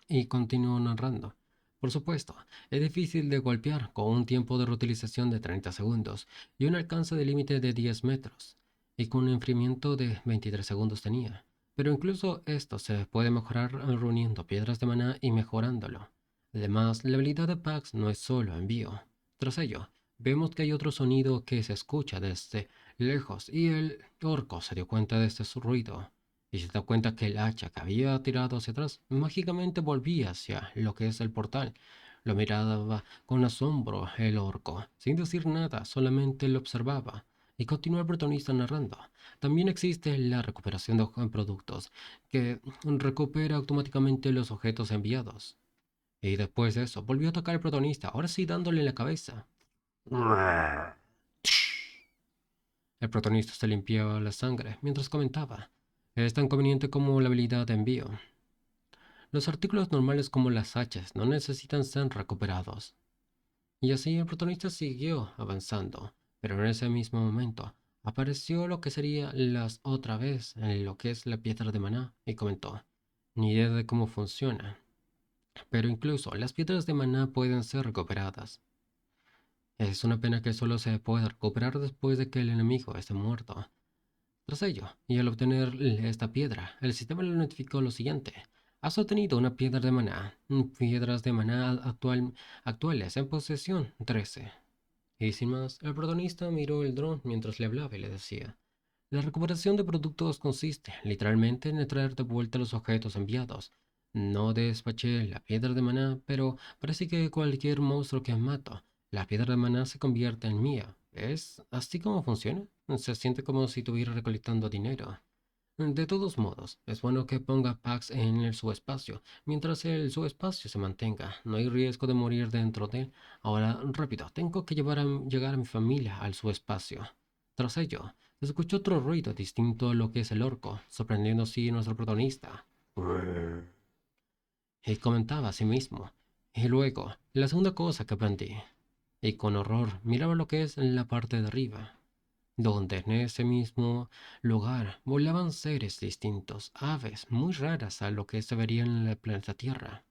Speaker 1: Y continuó narrando. Por supuesto, es difícil de golpear con un tiempo de reutilización de 30 segundos y un alcance de límite de 10 metros, y con un enfriamiento de 23 segundos tenía. Pero incluso esto se puede mejorar reuniendo piedras de maná y mejorándolo. Además, la habilidad de Pax no es solo envío. Tras ello, vemos que hay otro sonido que se escucha desde lejos y el orco se dio cuenta de este ruido y se da cuenta que el hacha que había tirado hacia atrás mágicamente volvía hacia lo que es el portal. Lo miraba con asombro el orco, sin decir nada, solamente lo observaba. Y continúa el protagonista narrando. También existe la recuperación de productos, que recupera automáticamente los objetos enviados. Y después de eso, volvió a atacar al protagonista, ahora sí dándole en la cabeza. El protagonista se limpiaba la sangre mientras comentaba. Es tan conveniente como la habilidad de envío. Los artículos normales como las hachas no necesitan ser recuperados. Y así el protagonista siguió avanzando, pero en ese mismo momento apareció lo que sería las otra vez en lo que es la piedra de maná y comentó, ni idea de cómo funciona, pero incluso las piedras de maná pueden ser recuperadas. Es una pena que solo se pueda recuperar después de que el enemigo esté muerto. Tras ello, y al obtener esta piedra, el sistema le notificó lo siguiente. Has obtenido una piedra de maná. Piedras de maná actuales en posesión 13. Y sin más, el protagonista miró el dron mientras le hablaba y le decía. La recuperación de productos consiste, literalmente, en traer de vuelta los objetos enviados. No despaché la piedra de maná, pero parece que cualquier monstruo que mato, la piedra de maná se convierte en mía. ¿Es así como funciona? Se siente como si estuviera recolectando dinero. De todos modos, es bueno que ponga packs en el subespacio. Mientras el subespacio se mantenga, no hay riesgo de morir dentro de él. Ahora, rápido, tengo que llegar a mi familia al subespacio. Tras ello, se escuchó otro ruido distinto a lo que es el orco, sorprendiendo así a nuestro protagonista. Y comentaba a sí mismo. Y luego, la segunda cosa que aprendí. Y con horror miraba lo que es en la parte de arriba, donde en ese mismo lugar volaban seres distintos, aves muy raras a lo que se vería en el planeta Tierra.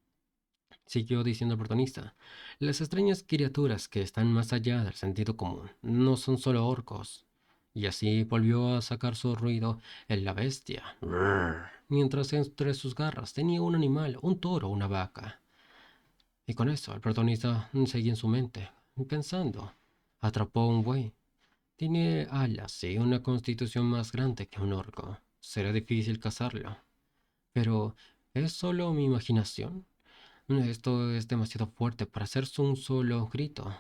Speaker 1: Siguió diciendo el protagonista, las extrañas criaturas que están más allá del sentido común no son solo orcos. Y así volvió a sacar su ruido en la bestia, mientras entre sus garras tenía un animal, un toro, una vaca. Y con eso el protagonista seguía en su mente, pensando, atrapó un buey. Tiene alas y una constitución más grande que un orco. Será difícil cazarlo. Pero, ¿es solo mi imaginación? Esto es demasiado fuerte para hacerse un solo grito.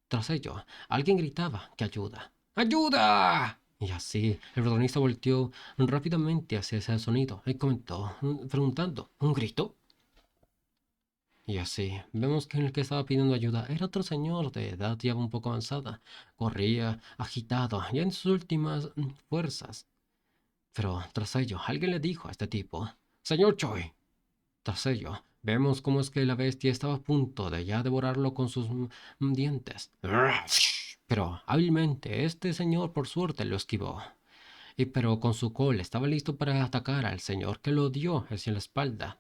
Speaker 1: Tras ello, alguien gritaba que ayuda. ¡Ayuda! Y así, el protagonista volteó rápidamente hacia ese sonido y comentó, preguntando, ¿un grito? Y así, vemos que el que estaba pidiendo ayuda era otro señor de edad ya un poco avanzada. Corría, agitado, ya en sus últimas fuerzas. Pero tras ello, alguien le dijo a este tipo, Señor Choi. Tras ello, vemos cómo es que la bestia estaba a punto de ya devorarlo con sus dientes. Pero hábilmente, este señor por suerte lo esquivó. Y pero con su cola estaba listo para atacar al señor que lo dio hacia la espalda.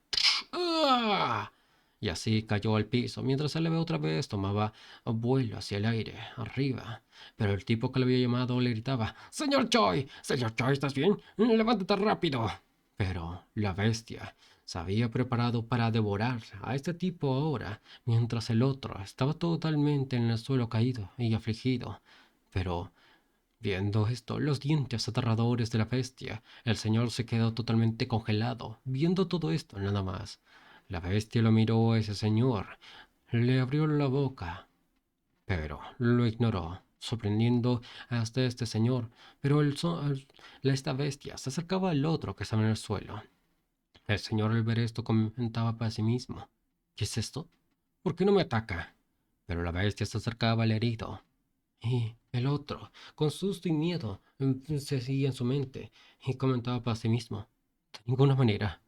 Speaker 1: ¡Ah! Y así cayó al piso, mientras el ave otra vez tomaba vuelo hacia el aire, arriba. Pero el tipo que le había llamado le gritaba, Señor Choi, ¿estás bien? Levántate rápido. Pero la bestia Se había preparado para devorar a este tipo ahora, mientras el otro estaba totalmente en el suelo caído y afligido. Pero, viendo esto, los dientes aterradores de la bestia, el señor se quedó totalmente congelado, viendo todo esto nada más. La bestia lo miró a ese señor, le abrió la boca, pero lo ignoró, sorprendiendo hasta este señor. Pero esta bestia se acercaba al otro que estaba en el suelo. El señor al ver esto comentaba para sí mismo: ¿qué es esto? ¿Por qué no me ataca? Pero la bestia se acercaba al herido. Y el otro, con susto y miedo, se seguía en su mente y comentaba para sí mismo: de ninguna manera.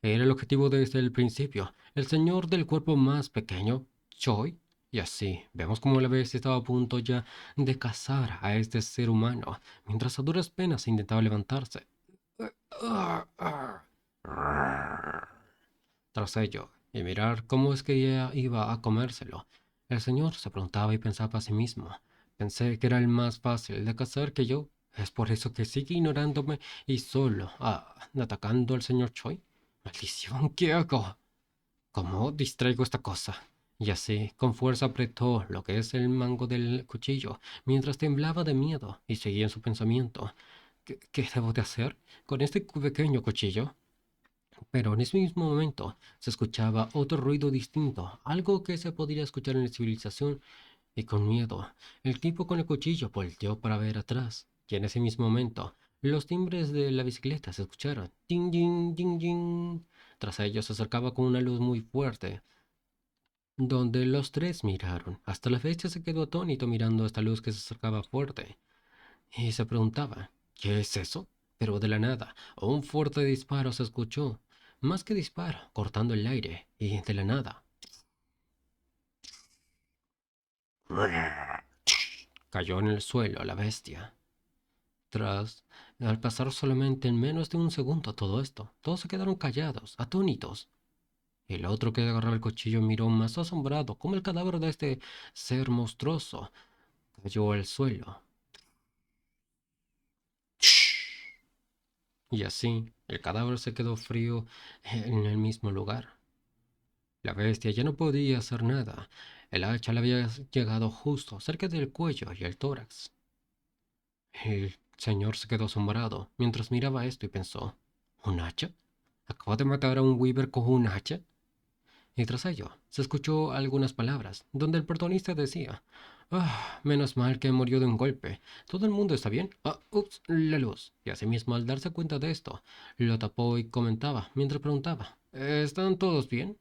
Speaker 1: Era el objetivo desde el principio, el señor del cuerpo más pequeño, Choi. Y así, vemos como la bestia estaba a punto ya de cazar a este ser humano, mientras a duras penas intentaba levantarse. Tras ello, y mirar cómo es que ella iba a comérselo, el señor se preguntaba y pensaba a sí mismo: pensé que era el más fácil de cazar que yo. ¿Es por eso que sigue ignorándome y solo atacando al señor Choi? Maldición, ¿qué hago? ¿Cómo distraigo esta cosa? Y así, con fuerza apretó lo que es el mango del cuchillo, mientras temblaba de miedo y seguía en su pensamiento. ¿Qué debo de hacer con este pequeño cuchillo? Pero en ese mismo momento se escuchaba otro ruido distinto, algo que se podría escuchar en la civilización, y con miedo, el tipo con el cuchillo volteó para ver atrás, y en ese mismo momento, los timbres de la bicicleta se escucharon. Ding, ding, ding, ding. Tras ellos se acercaba con una luz muy fuerte, donde los tres miraron. Hasta la bestia se quedó atónito mirando esta luz que se acercaba fuerte, y se preguntaba: ¿qué es eso? Pero de la nada, un fuerte disparo se escuchó. Más que disparo, cortando el aire, y de la nada cayó en el suelo la bestia. Tras, al pasar solamente en menos de un segundo todo esto, todos se quedaron callados, atónitos. El otro que agarraba el cuchillo miró más asombrado cómo el cadáver de este ser monstruoso cayó al suelo. Y así, el cadáver se quedó frío en el mismo lugar. La bestia ya no podía hacer nada. El hacha le había llegado justo cerca del cuello y el tórax. El señor se quedó asombrado mientras miraba esto y pensó: ¿un hacha? ¿Acabo de matar a un Weaver con un hacha? Y tras ello, se escuchó algunas palabras, donde el protagonista decía: menos mal que murió de un golpe. ¿Todo el mundo está bien? Ups, la luz. Y asimismo, al darse cuenta de esto, lo tapó y comentaba, mientras preguntaba: ¿están todos bien?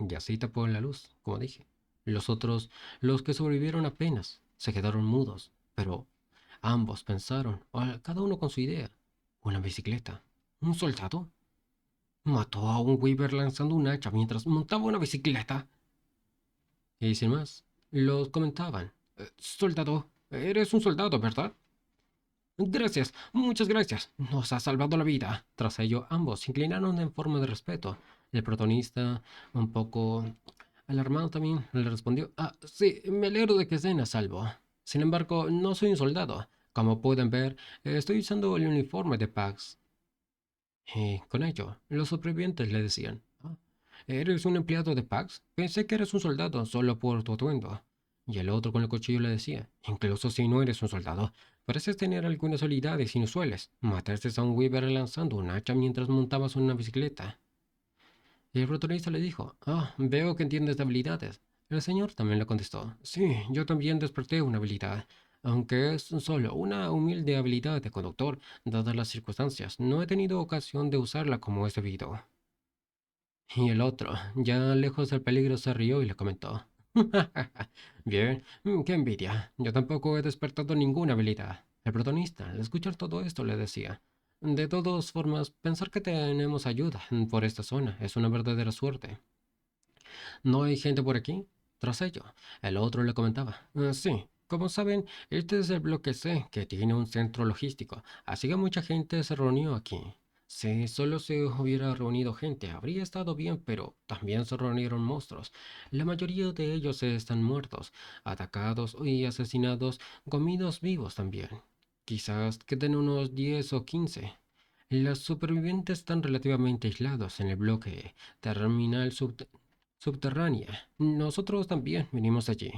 Speaker 1: Y así tapó la luz, como dije. Los otros, los que sobrevivieron apenas, se quedaron mudos, pero ambos pensaron, cada uno con su idea. ¿Una bicicleta? ¿Un soldado? ¿Mató a un Weaver lanzando un hacha mientras montaba una bicicleta? Y sin más, los comentaban: soldado, eres un soldado, ¿verdad? Gracias, muchas gracias. Nos ha salvado la vida. Tras ello, ambos se inclinaron en forma de respeto. El protagonista, un poco alarmado también, le respondió: sí, me alegro de que estén a salvo. Sin embargo, no soy un soldado. Como pueden ver, estoy usando el uniforme de Pax. Y con ello, los supervivientes le decían: ¿eres un empleado de Pax? Pensé que eres un soldado solo por tu atuendo. Y el otro con el cuchillo le decía: incluso si no eres un soldado, pareces tener algunas habilidades inusuales. Mataste a un Weaver lanzando un hacha mientras montabas una bicicleta. Y el protagonista le dijo: veo que entiendes de habilidades. El señor también le contestó: sí, yo también desperté una habilidad. Aunque es solo una humilde habilidad de conductor, dadas las circunstancias, no he tenido ocasión de usarla como es debido. Y el otro, ya lejos del peligro, se rió y le comentó: bien, qué envidia. Yo tampoco he despertado ninguna habilidad. El protagonista, al escuchar todo esto, le decía: de todas formas, pensar que tenemos ayuda por esta zona es una verdadera suerte. ¿No hay gente por aquí? Tras ello, el otro le comentaba: sí, como saben, este es el bloque C, que tiene un centro logístico, así que mucha gente se reunió aquí. Si solo se hubiera reunido gente, habría estado bien, pero también se reunieron monstruos. La mayoría de ellos están muertos, atacados y asesinados, comidos vivos también. Quizás queden unos 10 o 15. Los supervivientes están relativamente aislados en el bloque terminal subterránea. Nosotros también vinimos allí.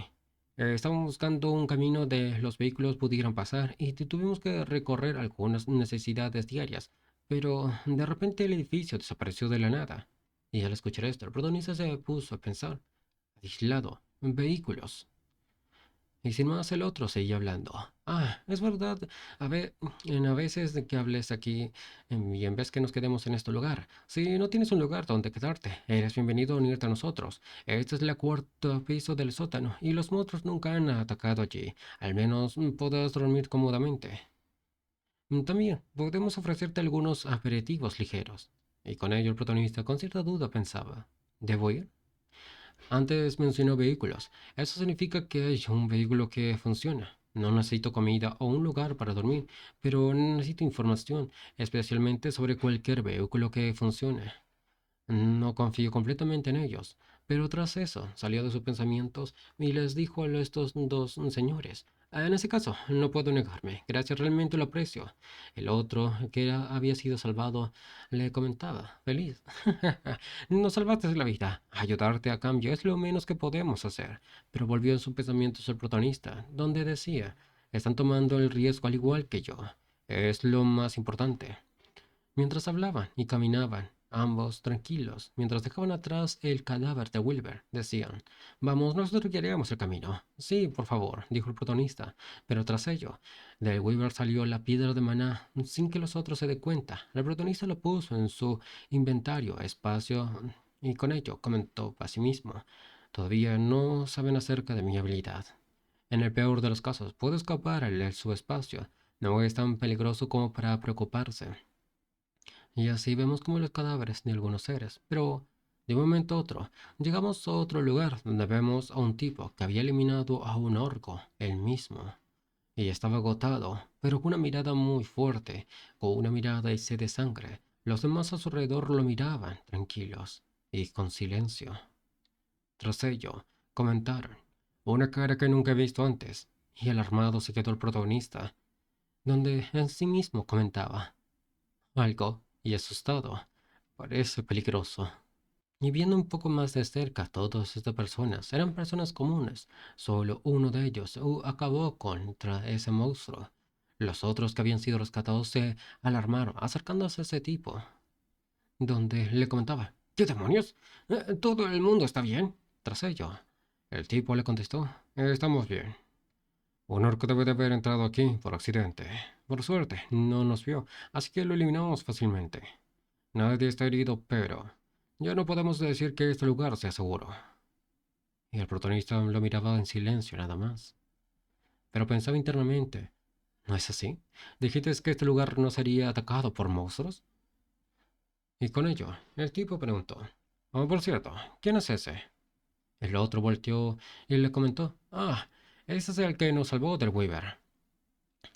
Speaker 1: Estábamos buscando un camino donde los vehículos pudieran pasar y tuvimos que recorrer algunas necesidades diarias. Pero de repente el edificio desapareció de la nada. Y al escuchar esto, el protagonista se puso a pensar. Aislado, vehículos. Y sin más el otro seguía hablando. Es verdad, a ver, a veces de que hables aquí y en vez que nos quedemos en este lugar. Si no tienes un lugar donde quedarte, eres bienvenido a unirte a nosotros. Este es el cuarto piso del sótano y los monstruos nunca han atacado allí. Al menos podrás dormir cómodamente. También podemos ofrecerte algunos aperitivos ligeros. Y con ello el protagonista con cierta duda pensaba, ¿debo ir? Antes mencionó vehículos. Eso significa que hay un vehículo que funciona. No necesito comida o un lugar para dormir, pero necesito información, especialmente sobre cualquier vehículo que funcione. No confío completamente en ellos, pero tras eso salió de sus pensamientos y les dijo a estos dos señores, en ese caso, no puedo negarme, gracias realmente lo aprecio. El otro, que había sido salvado, le comentaba, feliz. Nos salvaste la vida, ayudarte a cambio es lo menos que podemos hacer. Pero volvió en sus pensamientos el protagonista, donde decía, están tomando el riesgo al igual que yo. Es lo más importante. Mientras hablaban y caminaban, ambos tranquilos, mientras dejaban atrás el cadáver de Wilber, decían, vamos, nosotros guiaremos el camino. Sí, por favor, dijo el protagonista, pero tras ello, del Wilber salió la piedra de maná sin que los otros se den cuenta. El protagonista lo puso en su inventario, espacio, y con ello comentó a sí mismo, todavía no saben acerca de mi habilidad. En el peor de los casos, puedo escapar al su espacio. No es tan peligroso como para preocuparse. Y así vemos como los cadáveres de algunos seres. Pero de un momento a otro, llegamos a otro lugar donde vemos a un tipo que había eliminado a un orco, él mismo. Y estaba agotado, pero con una mirada muy fuerte, con una mirada y sed de sangre. Los demás a su alrededor lo miraban, tranquilos y con silencio. Tras ello, comentaron, una cara que nunca he visto antes, y alarmado se quedó el protagonista, donde en sí mismo comentaba algo, y asustado. Parece peligroso. Y viendo un poco más de cerca, todas estas personas eran personas comunes. Solo uno de ellos acabó contra ese monstruo. Los otros que habían sido rescatados se alarmaron, acercándose a ese tipo, donde le comentaba, ¿qué demonios? ¿Todo el mundo está bien? Tras ello, el tipo le contestó, estamos bien. Un orco debe de haber entrado aquí por accidente. Por suerte, no nos vio, así que lo eliminamos fácilmente. Nadie está herido, pero ya no podemos decir que este lugar sea seguro. Y el protagonista lo miraba en silencio nada más. Pero pensaba internamente, ¿no es así? ¿Dijiste que este lugar no sería atacado por monstruos? Y con ello, el tipo preguntó, oh, por cierto, ¿quién es ese? El otro volteó y le comentó, ese es el que nos salvó del Weaver.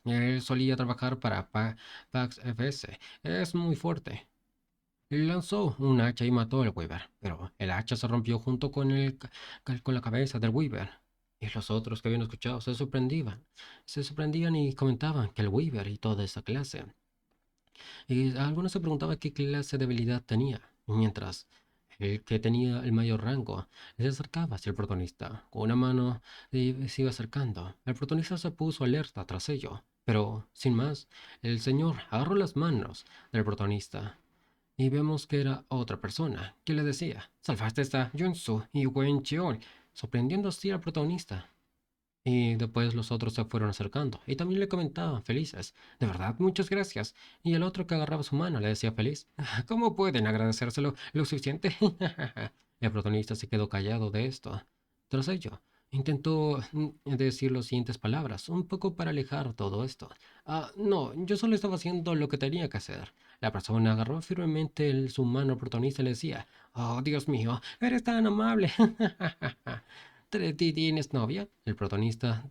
Speaker 1: Él solía trabajar para Pax FS. Es muy fuerte. Lanzó un hacha y mató al Weaver, pero el hacha se rompió junto con, con la cabeza del Weaver. Y los otros que habían escuchado se sorprendían y comentaban que el Weaver y toda esa clase. Y algunos se preguntaban qué clase de habilidad tenía, mientras el que tenía el mayor rango se acercaba hacia el protagonista. Con una mano se iba acercando. El protagonista se puso alerta tras ello, pero sin más, el señor agarró las manos del protagonista y vemos que era otra persona que le decía, salvaste a Yunsu y Wen Cheol, sorprendiendo así al protagonista. Y después los otros se fueron acercando y también le comentaban felices, de verdad, muchas gracias. Y el otro que agarraba su mano le decía feliz, ¿cómo pueden agradecérselo lo suficiente? El protagonista se quedó callado de esto. Tras ello, intentó decir las siguientes palabras, un poco para alejar todo esto. No, yo solo estaba haciendo lo que tenía que hacer. La persona agarró firmemente su mano al protagonista y le decía, oh, Dios mío, eres tan amable. ¿Tienes novia? El protagonista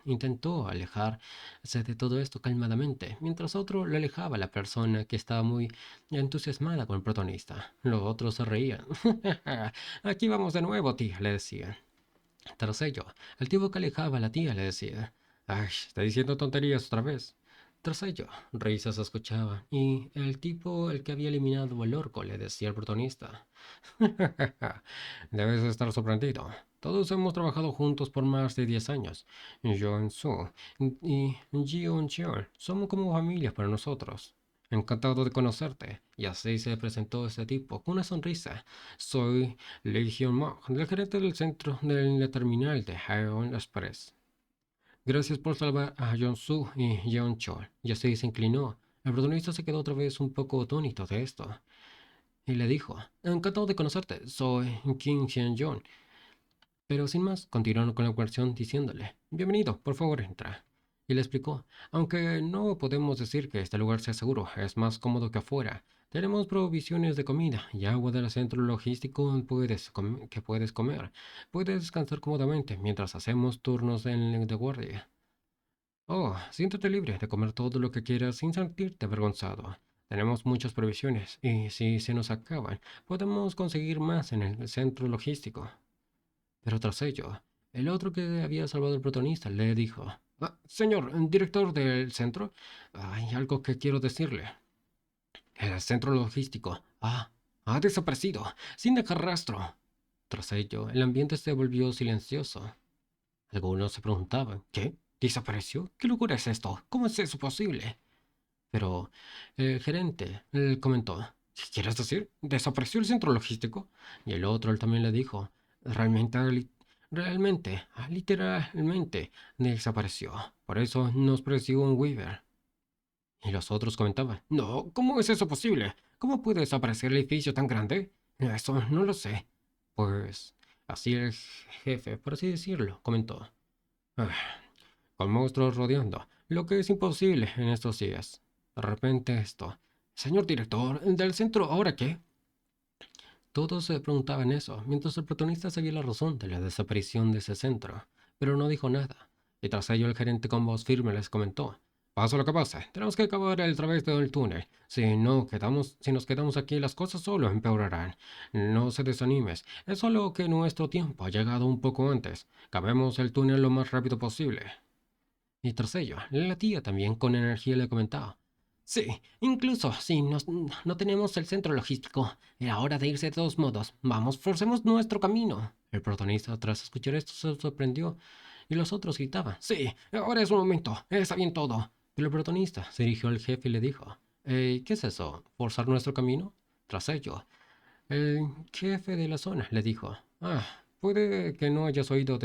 Speaker 1: intentó alejarse de todo esto calmadamente, mientras otro lo alejaba a la persona que estaba muy entusiasmada con el protagonista. Los otros se reían. Aquí vamos de nuevo, tía, le decía. Tras ello, el tipo que alejaba a la tía le decía, ay, está diciendo tonterías otra vez. Tras ello, risas se escuchaban, y el tipo, el que había eliminado al orco, le decía al protagonista: Debes estar sorprendido. Todos hemos trabajado juntos por más de 10 años. Su y Jeon somos como familia para nosotros. Encantado de conocerte. Y así se presentó ese tipo, con una sonrisa. Soy Legion Mog, el gerente del centro de la terminal de Haeon Express. Gracias por salvar a Su y Chol. Y así se inclinó. El protagonista se quedó otra vez un poco atónito de esto. Y le dijo: Encantado de conocerte, soy Kim Hyun-jong. Pero sin más, continuaron con la conversación diciéndole: Bienvenido, por favor entra. Y le explicó: Aunque no podemos decir que este lugar sea seguro, es más cómodo que afuera. Tenemos provisiones de comida y agua del centro logístico que puedes comer. Puedes descansar cómodamente mientras hacemos turnos de guardia. Oh, siéntate libre de comer todo lo que quieras sin sentirte avergonzado. Tenemos muchas provisiones y si se nos acaban, podemos conseguir más en el centro logístico. Pero tras ello, el otro que había salvado al protagonista le dijo: Señor, director del centro, hay algo que quiero decirle. El centro logístico ha desaparecido, sin dejar rastro. Tras ello, el ambiente se volvió silencioso. Algunos se preguntaban: ¿Qué? ¿Desapareció? ¿Qué locura es esto? ¿Cómo es eso posible? Pero el gerente comentó: ¿Qué quieres decir? ¿Desapareció el centro logístico? Y el otro él también le dijo: Realmente, literalmente desapareció. Por eso nos persiguió un Weaver. Y los otros comentaban: No, ¿cómo es eso posible? ¿Cómo puede desaparecer el edificio tan grande? Eso no lo sé. Pues así el jefe, por así decirlo, comentó: "Ah, con monstruos rodeando, lo que es imposible en estos días. De repente esto: Señor director, del centro, ¿ahora qué?". Todos se preguntaban eso, mientras el protagonista sabía la razón de la desaparición de ese centro, pero no dijo nada. Y tras ello el gerente con voz firme les comentó: Pase lo que pase, tenemos que acabar el través del túnel. Si nos quedamos aquí, las cosas solo empeorarán. No se desanimes, es solo que nuestro tiempo ha llegado un poco antes. Cavemos el túnel lo más rápido posible. Y tras ello, la tía también con energía le comentaba: Sí, incluso si no tenemos el centro logístico, era hora de irse de todos modos. Vamos, forcemos nuestro camino. El protagonista, tras escuchar esto, se sorprendió y los otros gritaban: Sí, ahora es un momento, está bien todo. Pero el protagonista se dirigió al jefe y le dijo: ¿Qué es eso? ¿Forzar nuestro camino? Tras ello, el jefe de la zona le dijo: puede que no hayas oído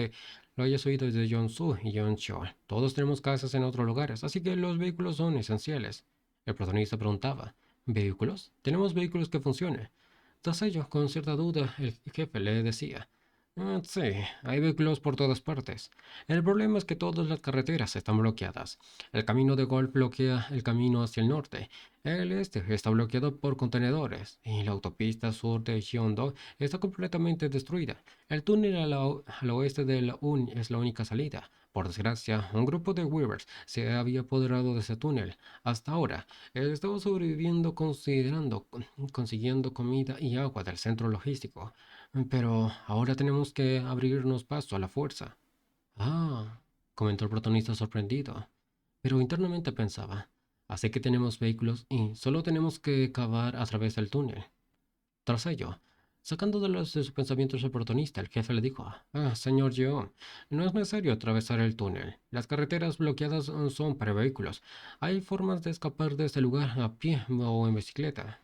Speaker 1: lo hayas oído de Su y Chol. Todos tenemos casas en otros lugares, así que los vehículos son esenciales. El protagonista preguntaba: ¿Vehículos? Tenemos vehículos que funcionen. Tras ello, con cierta duda, el jefe le decía: Sí, hay vehículos por todas partes. El problema es que todas las carreteras están bloqueadas. El camino de Golf bloquea el camino hacia el norte. El este está bloqueado por contenedores y la autopista sur de Gyeongdo está completamente destruida. El túnel al oeste de la UN es la única salida. Por desgracia, un grupo de Weavers se había apoderado de ese túnel. Hasta ahora, estaba sobreviviendo consiguiendo comida y agua del centro logístico. Pero ahora tenemos que abrirnos paso a la fuerza. Ah, comentó el protagonista sorprendido, pero internamente pensaba: así que tenemos vehículos y solo tenemos que cavar a través del túnel. Tras ello, sacando de sus pensamientos el protagonista, el jefe le dijo: Señor Yeon, no es necesario atravesar el túnel. Las carreteras bloqueadas son para vehículos. Hay formas de escapar de este lugar a pie o en bicicleta.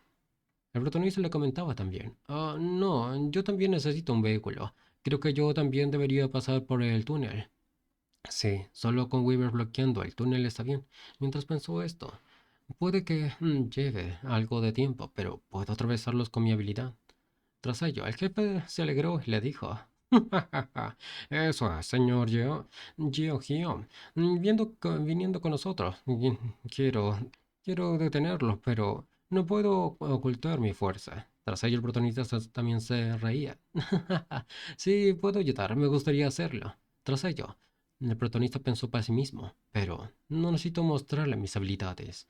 Speaker 1: El protagonista le comentaba también: No, yo también necesito un vehículo. Creo que yo también debería pasar por el túnel. Sí, solo con Weaver bloqueando el túnel está bien. Mientras pensó esto, puede que lleve algo de tiempo, pero puedo atravesarlos con mi habilidad. Tras ello, el jefe se alegró y le dijo: Eso es, señor Geo, viniendo con nosotros. Quiero, quiero detenerlo, pero no puedo ocultar mi fuerza. Tras ello, el protagonista también se reía. Sí, puedo ayudar, me gustaría hacerlo. Tras ello, el protagonista pensó para sí mismo: pero no necesito mostrarle mis habilidades.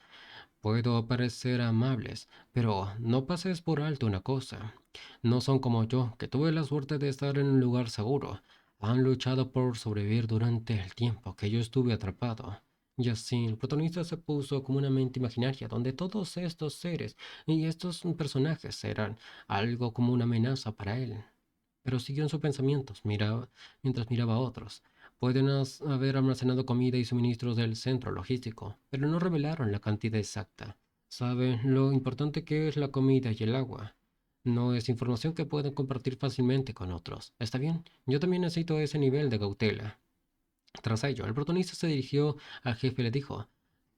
Speaker 1: Puedo parecer amables, pero no pases por alto una cosa. No son como yo, que tuve la suerte de estar en un lugar seguro. Han luchado por sobrevivir durante el tiempo que yo estuve atrapado. Y así, el protagonista se puso como una mente imaginaria donde todos estos seres y estos personajes eran algo como una amenaza para él. Pero siguió en sus pensamientos, mientras miraba a otros. Pueden haber almacenado comida y suministros del centro logístico, pero no revelaron la cantidad exacta. Saben lo importante que es la comida y el agua. No es información que pueden compartir fácilmente con otros. Está bien, yo también necesito ese nivel de cautela. Tras ello, el protagonista se dirigió al jefe y le dijo: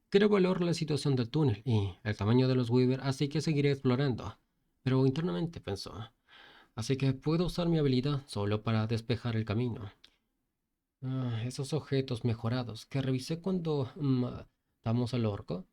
Speaker 1: quiero evaluar la situación del túnel y el tamaño de los Weaver, así que seguiré explorando. Pero internamente pensó: así que puedo usar mi habilidad solo para despejar el camino. Esos objetos mejorados que revisé cuando matamos al orco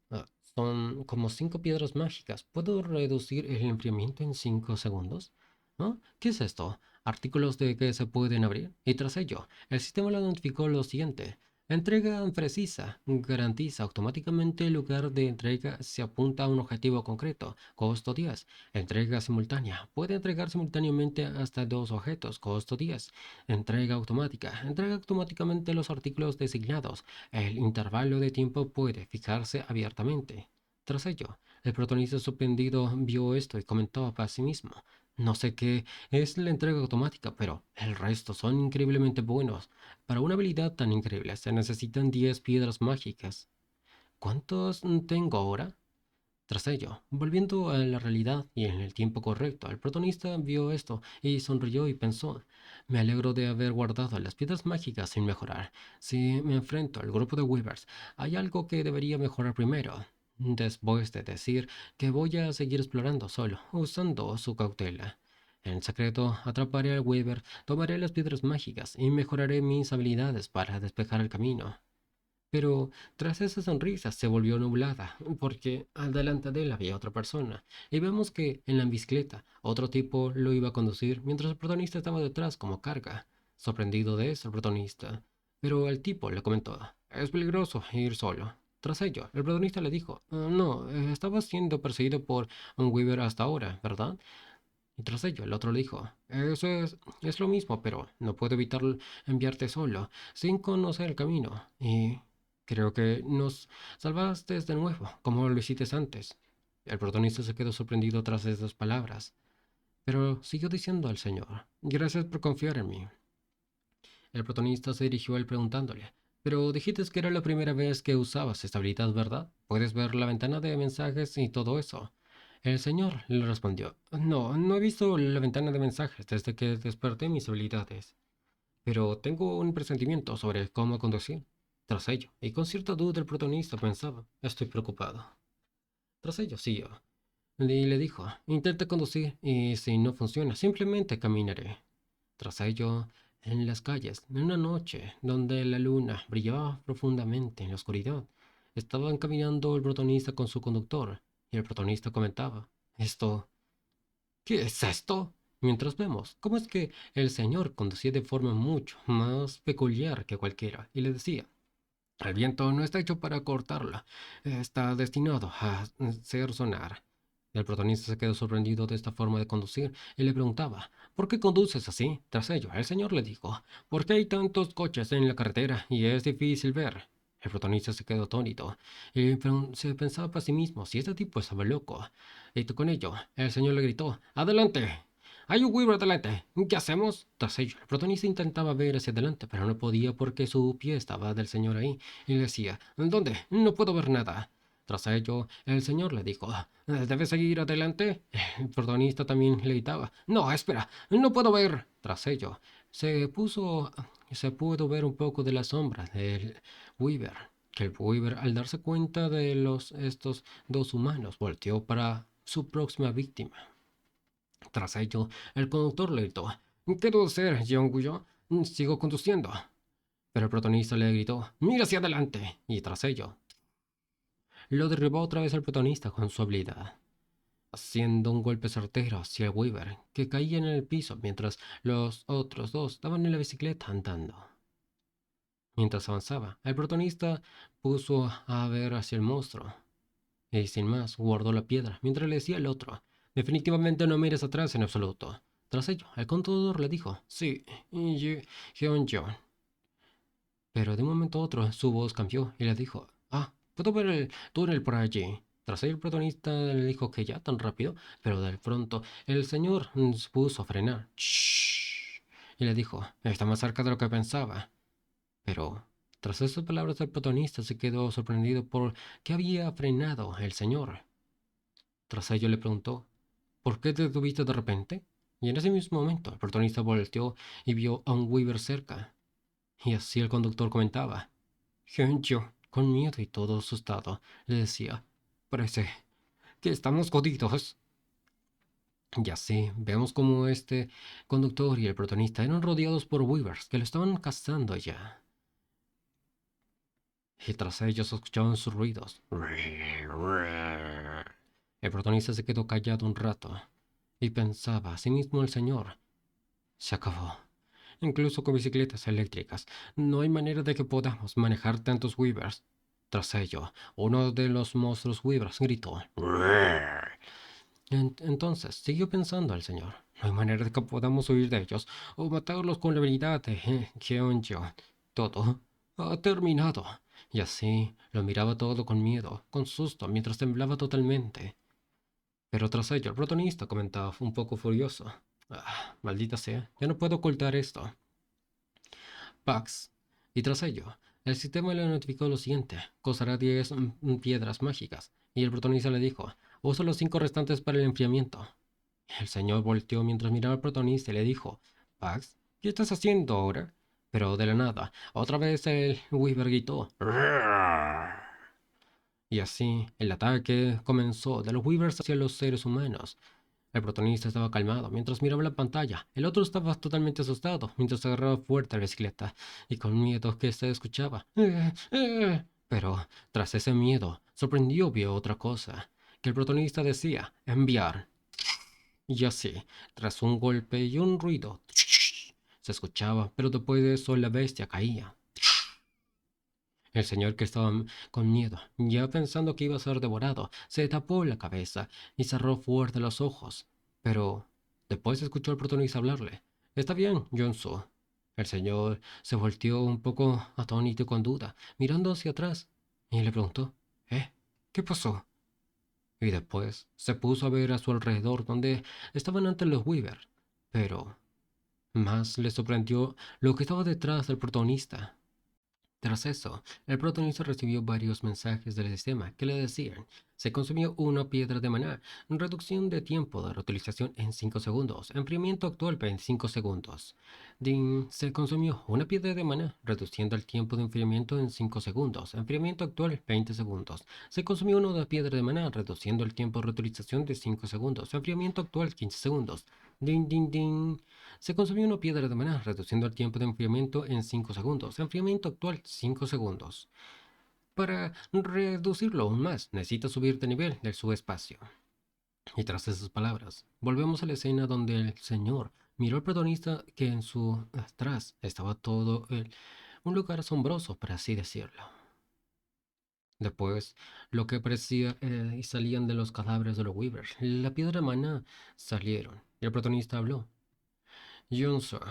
Speaker 1: son como 5 piedras mágicas. ¿Puedo reducir el enfriamiento en 5 segundos? ¿No? ¿Qué es esto? Artículos de que se pueden abrir. Y tras ello, el sistema le notificó lo siguiente: entrega precisa. Garantiza automáticamente el lugar de entrega si apunta a un objetivo concreto. Costo 10. Entrega simultánea. Puede entregar simultáneamente hasta 2 objetos. Costo 10. Entrega automática. Entrega automáticamente los artículos designados. El intervalo de tiempo puede fijarse abiertamente. Tras ello, el protagonista sorprendido vio esto y comentó para sí mismo: no sé qué es la entrega automática, pero el resto son increíblemente buenos. Para una habilidad tan increíble se necesitan 10 piedras mágicas. ¿Cuántos tengo ahora? Tras ello, volviendo a la realidad y en el tiempo correcto, el protagonista vio esto y sonrió y pensó: me alegro de haber guardado las piedras mágicas sin mejorar. Si me enfrento al grupo de Weavers, hay algo que debería mejorar primero. Después de decir que voy a seguir explorando solo, usando su cautela. En secreto, atraparé al Weaver, tomaré las piedras mágicas y mejoraré mis habilidades para despejar el camino. Pero tras esa sonrisa se volvió nublada, porque adelante de él había otra persona, y vemos que en la bicicleta otro tipo lo iba a conducir mientras el protagonista estaba detrás como carga. Sorprendido de eso el protagonista, pero el tipo le comentó: es peligroso ir solo. Tras ello, el protagonista le dijo: no, estaba siendo perseguido por un Weaver hasta ahora, ¿verdad? Y tras ello, el otro le dijo: eso es lo mismo, pero no puedo evitar enviarte solo, sin conocer el camino. Y creo que nos salvaste de nuevo, como lo hiciste antes. El protagonista se quedó sorprendido tras esas palabras, pero siguió diciendo al señor: gracias por confiar en mí. El protagonista se dirigió a él preguntándole: pero dijiste que era la primera vez que usabas esta habilidad, ¿verdad? Puedes ver la ventana de mensajes y todo eso. El señor le respondió: no, no he visto la ventana de mensajes desde que desperté mis habilidades, pero tengo un presentimiento sobre cómo conducir. Tras ello, y con cierta duda, el protagonista pensaba: estoy preocupado. Tras ello, siguió y le dijo: intenta conducir y si no funciona, simplemente caminaré. Tras ello, en las calles, en una noche donde la luna brillaba profundamente en la oscuridad, estaban caminando el protagonista con su conductor, y el protagonista comentaba: esto, ¿qué es esto? Mientras vemos cómo es que el señor conducía de forma mucho más peculiar que cualquiera, y le decía: el viento no está hecho para cortarla, está destinado a hacer sonar. El protagonista se quedó sorprendido de esta forma de conducir y le preguntaba: ¿por qué conduces así? Tras ello, el señor le dijo: ¿por qué hay tantos coches en la carretera y es difícil ver? El protagonista se quedó atónito y se pensaba para sí mismo si este tipo estaba loco. Y con ello, el señor le gritó: ¡adelante! ¡Hay un Weaver adelante! ¿Qué hacemos? Tras ello, el protagonista intentaba ver hacia adelante, pero no podía porque su pie estaba del señor ahí, y le decía: ¿dónde? No puedo ver nada. Tras ello, el señor le dijo: ¿debes seguir adelante? El protagonista también le gritaba: no, espera, no puedo ver. Tras ello, se pudo ver un poco de la sombra del Weaver, que el Weaver, al darse cuenta de estos dos humanos, volteó para su próxima víctima. Tras ello, el conductor le gritó: ¿qué debo hacer, John Guyo? Sigo conduciendo. Pero el protagonista le gritó: mira hacia adelante. Y tras ello, lo derribó otra vez el protagonista con su habilidad, haciendo un golpe certero hacia el Weaver, que caía en el piso mientras los otros dos estaban en la bicicleta andando. Mientras avanzaba, el protagonista puso a ver hacia el monstruo, y sin más guardó la piedra, mientras le decía al otro: definitivamente no mires atrás en absoluto. Tras ello, el contador le dijo: sí, John. Pero de un momento a otro su voz cambió y le dijo: Puedo ver el túnel por allí. Tras ello, el protagonista le dijo que ya tan rápido, pero de pronto el señor se puso a frenar. "Shh", y le dijo, está más cerca de lo que pensaba. Pero tras esas palabras, el protagonista se quedó sorprendido por qué había frenado el señor. Tras ello le preguntó, ¿por qué te detuviste de repente? Y en ese mismo momento, el protagonista volteó y vio a un Weaver cerca. Y así el conductor comentaba. Yo, con miedo y todo asustado, le decía, parece que estamos jodidos. Y así, vemos como este conductor y el protagonista eran rodeados por Weavers que lo estaban cazando ya. Y tras ellos escuchaban sus ruidos. El protagonista se quedó callado un rato y pensaba a sí mismo el señor. Se acabó. Incluso con bicicletas eléctricas, no hay manera de que podamos manejar tantos Weavers. Tras ello, uno de los monstruos Weavers gritó. Entonces, siguió pensando el señor. No hay manera de que podamos huir de ellos o matarlos con la habilidad de Geonjo. Todo ha terminado. Y así lo miraba todo con miedo, con susto, mientras temblaba totalmente. Pero tras ello, el protagonista comentaba un poco furioso. Maldita sea, ya no puedo ocultar esto. Pax. Y tras ello, el sistema le notificó lo siguiente: costará 10 piedras mágicas. Y el protagonista le dijo: usa los 5 restantes para el enfriamiento. El señor volteó mientras miraba al protagonista y le dijo: Pax, ¿qué estás haciendo ahora? Pero de la nada, otra vez el Weaver gritó. Y así, el ataque comenzó de los Weavers hacia los seres humanos. El protagonista estaba calmado mientras miraba la pantalla. El otro estaba totalmente asustado mientras agarraba fuerte la bicicleta y con miedo que se escuchaba. Pero tras ese miedo, sorprendió vio otra cosa, que el protagonista decía enviar. Y así, tras un golpe y un ruido, se escuchaba, pero después de eso la bestia caía. El señor, que estaba con miedo, ya pensando que iba a ser devorado, se tapó la cabeza y cerró fuerte los ojos. Pero después escuchó al protagonista hablarle. Está bien, Jonsu. El señor se volteó un poco atónito y con duda, mirando hacia atrás, y le preguntó, ¿qué pasó? Y después se puso a ver a su alrededor donde estaban antes los Weaver. Pero más le sorprendió lo que estaba detrás del protagonista. Tras eso, el protagonista recibió varios mensajes del sistema que le decían: se consumió una piedra de maná, reducción de tiempo de reutilización en 5 segundos, enfriamiento actual 25 segundos. Ding, se consumió una piedra de maná, reduciendo el tiempo de enfriamiento en 5 segundos, enfriamiento actual 20 segundos. Se consumió una piedra de maná, reduciendo el tiempo de reutilización de 5 segundos, enfriamiento actual 15 segundos. Ding, ding, ding. Se consumió una piedra de maná, reduciendo el tiempo de enfriamiento en 5 segundos. Enfriamiento actual 5 segundos. Para reducirlo aún más, necesita subir de nivel del subespacio. Y tras esas palabras, volvemos a la escena donde el señor miró al protagonista, que en su atrás estaba un lugar asombroso, por así decirlo. Después, lo que parecía y salían de los cadáveres de los Weavers, la piedra de maná, salieron. Y el protagonista habló. Junso,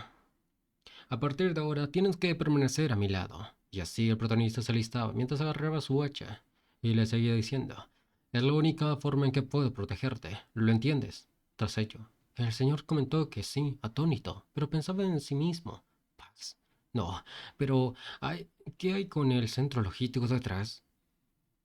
Speaker 1: a partir de ahora tienes que permanecer a mi lado. Y así el protagonista se alistaba mientras agarraba su hacha y le seguía diciendo: es la única forma en que puedo protegerte, ¿lo entiendes? Tras ello, el señor comentó que sí, atónito, pero pensaba en sí mismo. Paz. No, pero ¿qué hay con el centro logístico detrás?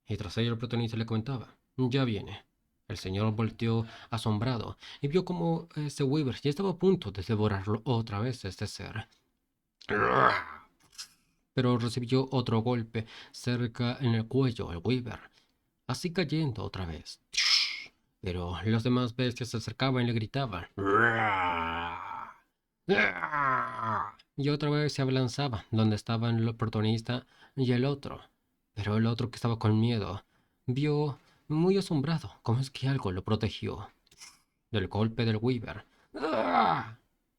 Speaker 1: Y tras ello el protagonista le comentaba: ya viene. El señor volteó asombrado y vio como ese Weaver ya estaba a punto de devorarlo otra vez, este ser. Pero recibió otro golpe cerca en el cuello al Weaver, así cayendo otra vez. Pero las demás bestias se acercaban y le gritaban. Y otra vez se abalanzaba donde estaban el protagonista y el otro. Pero el otro, que estaba con miedo, vio muy asombrado cómo es que algo lo protegió del golpe del Weaver.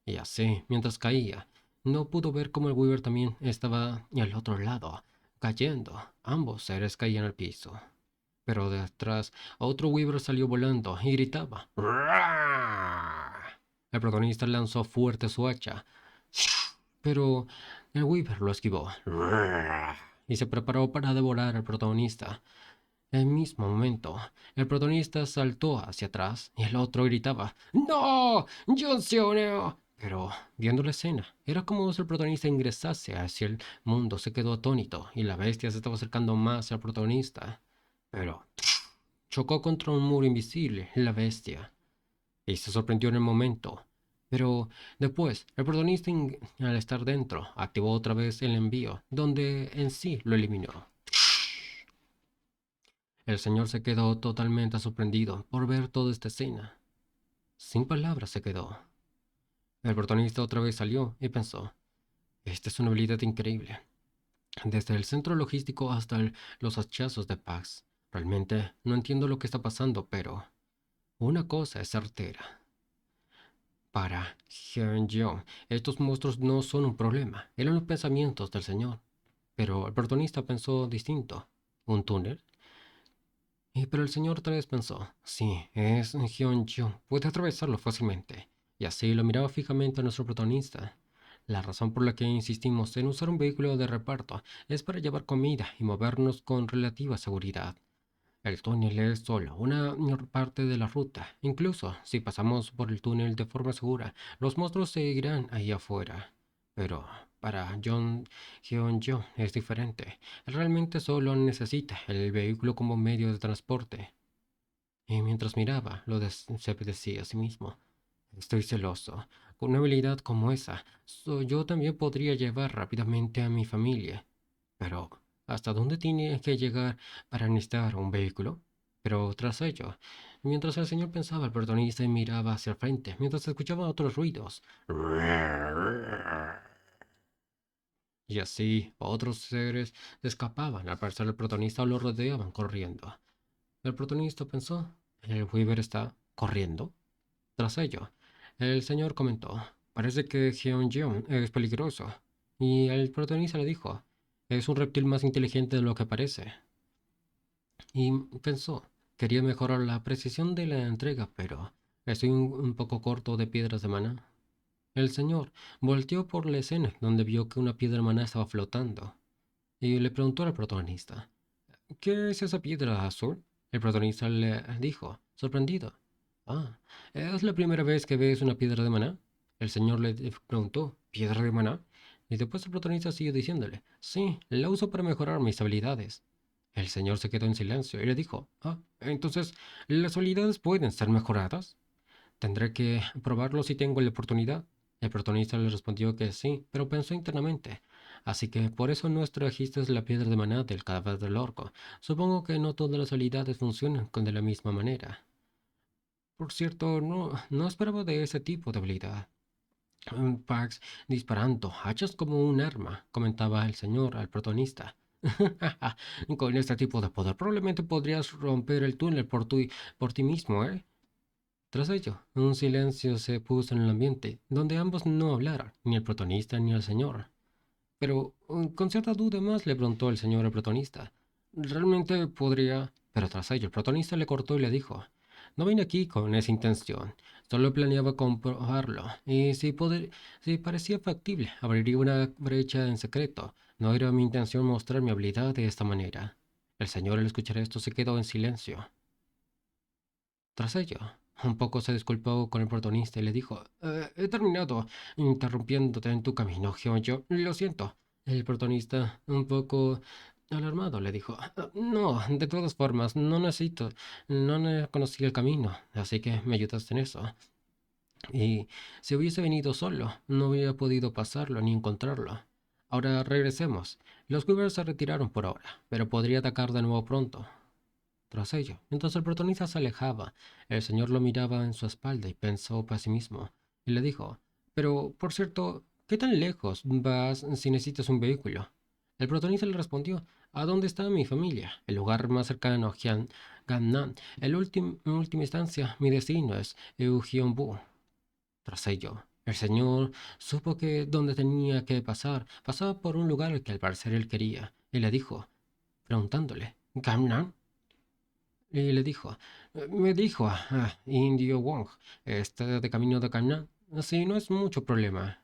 Speaker 1: Y así, mientras caía, no pudo ver cómo el Weaver también estaba al otro lado, cayendo. Ambos seres caían al piso. Pero de atrás, otro Weaver salió volando y gritaba. El protagonista lanzó fuerte su hacha, pero el Weaver lo esquivó. y se preparó para devorar al protagonista. En el mismo momento, el protagonista saltó hacia atrás y el otro gritaba ¡No! ¡Jon Seo! Pero, viendo la escena, era como si el protagonista ingresase hacia el mundo. Se quedó atónito y la bestia se estaba acercando más al protagonista. Pero chocó contra un muro invisible, la bestia, y se sorprendió en el momento. Pero después, el protagonista, al estar dentro, activó otra vez el envío, donde en sí lo eliminó. El señor se quedó totalmente sorprendido por ver toda esta escena. Sin palabras se quedó. El protagonista otra vez salió y pensó, esta es una habilidad increíble. Desde el centro logístico hasta los hachazos de Pax. Realmente no entiendo lo que está pasando, pero una cosa es certera. Para Hyun-Jong, estos monstruos no son un problema, eran los pensamientos del señor. Pero el protagonista pensó distinto. ¿Un túnel? Pero el señor otra vez pensó, sí, es Hyun-Jong, puede atravesarlo fácilmente. Y así lo miraba fijamente a nuestro protagonista. La razón por la que insistimos en usar un vehículo de reparto es para llevar comida y movernos con relativa seguridad. El túnel es solo una parte de la ruta. Incluso si pasamos por el túnel de forma segura, los monstruos seguirán ahí afuera. Pero para John Hyun-jo es diferente. Él realmente solo necesita el vehículo como medio de transporte. Y mientras miraba, se decía a sí mismo, estoy celoso. Con una habilidad como esa, yo también podría llevar rápidamente a mi familia. Pero, ¿hasta dónde tiene que llegar para necesitar un vehículo? Pero tras ello, mientras el señor pensaba, el protagonista miraba hacia el frente, mientras escuchaba otros ruidos. Y así, otros seres escapaban. Al parecer, el protagonista lo rodeaban corriendo. El protagonista pensó, ¿el Weaver está corriendo? Tras ello, el señor comentó, parece que Jeon es peligroso. Y el protagonista le dijo, es un reptil más inteligente de lo que parece. Y pensó, quería mejorar la precisión de la entrega, pero estoy un poco corto de piedras de maná. El señor volteó por la escena donde vio que una piedra de maná estaba flotando y le preguntó al protagonista, ¿qué es esa piedra azul? El protagonista le dijo, sorprendido. Ah, ¿es la primera vez que ves una piedra de maná? El señor le preguntó, ¿piedra de maná? Y después el protagonista siguió diciéndole, sí, la uso para mejorar mis habilidades. El señor se quedó en silencio y le dijo, entonces, ¿las habilidades pueden ser mejoradas? Tendré que probarlo si tengo la oportunidad. El protagonista le respondió que sí, pero pensó internamente. Así que por eso no trajiste la piedra de maná del cadáver del orco. Supongo que no todas las habilidades funcionan de la misma manera. Por cierto, no esperaba de ese tipo de habilidad. Pax disparando hachas como un arma, comentaba el señor al protagonista. Con este tipo de poder probablemente podrías romper el túnel por ti mismo, ¿eh? Tras ello, un silencio se puso en el ambiente, donde ambos no hablaron, ni el protagonista ni el señor. Pero, con cierta duda más, le preguntó el señor al protagonista. Realmente podría... Pero tras ello, el protagonista le cortó y le dijo, no vine aquí con esa intención, solo planeaba comprobarlo, y si parecía factible, abriría una brecha en secreto. No era mi intención mostrar mi habilidad de esta manera. El señor al escuchar esto se quedó en silencio. Tras ello, un poco se disculpó con el protagonista y le dijo, he terminado interrumpiéndote en tu camino, yo lo siento. El protagonista, un poco alarmado, le dijo, no, de todas formas, no conocí el camino, así que me ayudaste en eso. Y si hubiese venido solo, no hubiera podido pasarlo ni encontrarlo. Ahora regresemos. Los Weavers se retiraron por ahora, pero podría atacar de nuevo pronto. Tras ello, mientras el protagonista se alejaba, el señor lo miraba en su espalda y pensó para sí mismo, y le dijo, pero, por cierto, ¿qué tan lejos vas si necesitas un vehículo? El protagonista le respondió, ¿a dónde está mi familia? El lugar más cercano a Gangnam. En última instancia, mi destino es Eugyeongbu. Tras ello, el señor supo que donde tenía que pasar, pasaba por un lugar que al parecer él quería, y le dijo, preguntándole, ¿Gangnam? Y le dijo, me dijo Indio Wong, está de camino de Cana. Sí, no es mucho problema.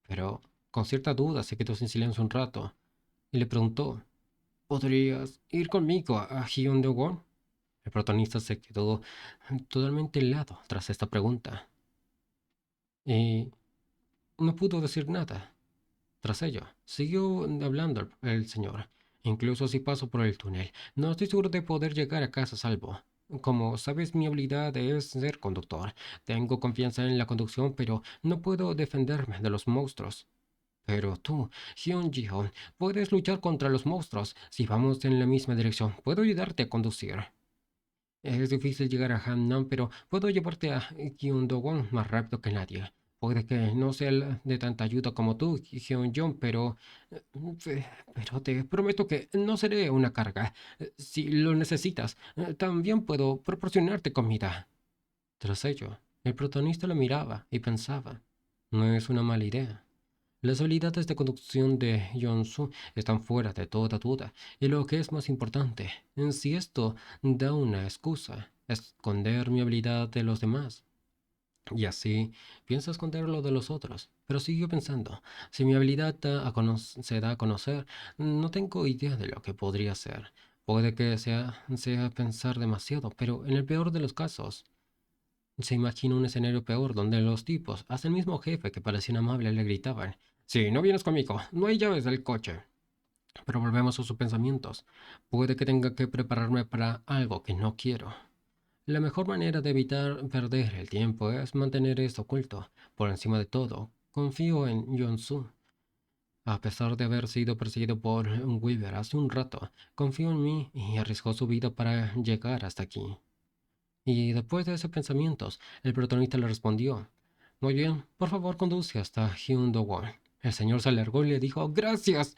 Speaker 1: Pero con cierta duda se quedó sin silencio un rato. y le preguntó, ¿podrías ir conmigo a Hyun-daewon? El protagonista se quedó totalmente helado tras esta pregunta y no pudo decir nada. Tras ello, siguió hablando el señor. Incluso si paso por el túnel, no estoy seguro de poder llegar a casa a salvo. Como sabes, mi habilidad es ser conductor. Tengo confianza en la conducción, pero no puedo defenderme de los monstruos. Pero tú, Hyun-Jion, puedes luchar contra los monstruos. Si vamos en la misma dirección, puedo ayudarte a conducir. Es difícil llegar a Hamnan, pero puedo llevarte a Gyeongdo-won más rápido que nadie. Puede que no sea de tanta ayuda como tú, Hyun-jong, eh, pero te prometo que no seré una carga. Si lo necesitas, también puedo proporcionarte comida. Tras ello, el protagonista lo miraba y pensaba, no es una mala idea. Las habilidades de conducción de Yonsu están fuera de toda duda, y lo que es más importante, si esto da una excusa, esconder mi habilidad de los demás. Y así piensa esconderlo de los otros, pero siguió pensando, si mi habilidad se da a conocer, no tengo idea de lo que podría ser. Puede que sea pensar demasiado, pero en el peor de los casos, se imagina un escenario peor donde los tipos, hasta el mismo jefe que parecía amable, le gritaban, si no vienes conmigo, no hay llaves del coche. Pero volvemos a sus pensamientos. Puede que tenga que prepararme para algo que no quiero. La mejor manera de evitar perder el tiempo es mantener esto oculto. Por encima de todo, confío en Yonsu. A pesar de haber sido perseguido por un Weaver hace un rato, confío en mí y arriesgó su vida para llegar hasta aquí. Y después de esos pensamientos, el protagonista le respondió, muy bien, por favor conduce hasta Hyun-do-won. El señor se alargó y le dijo, gracias.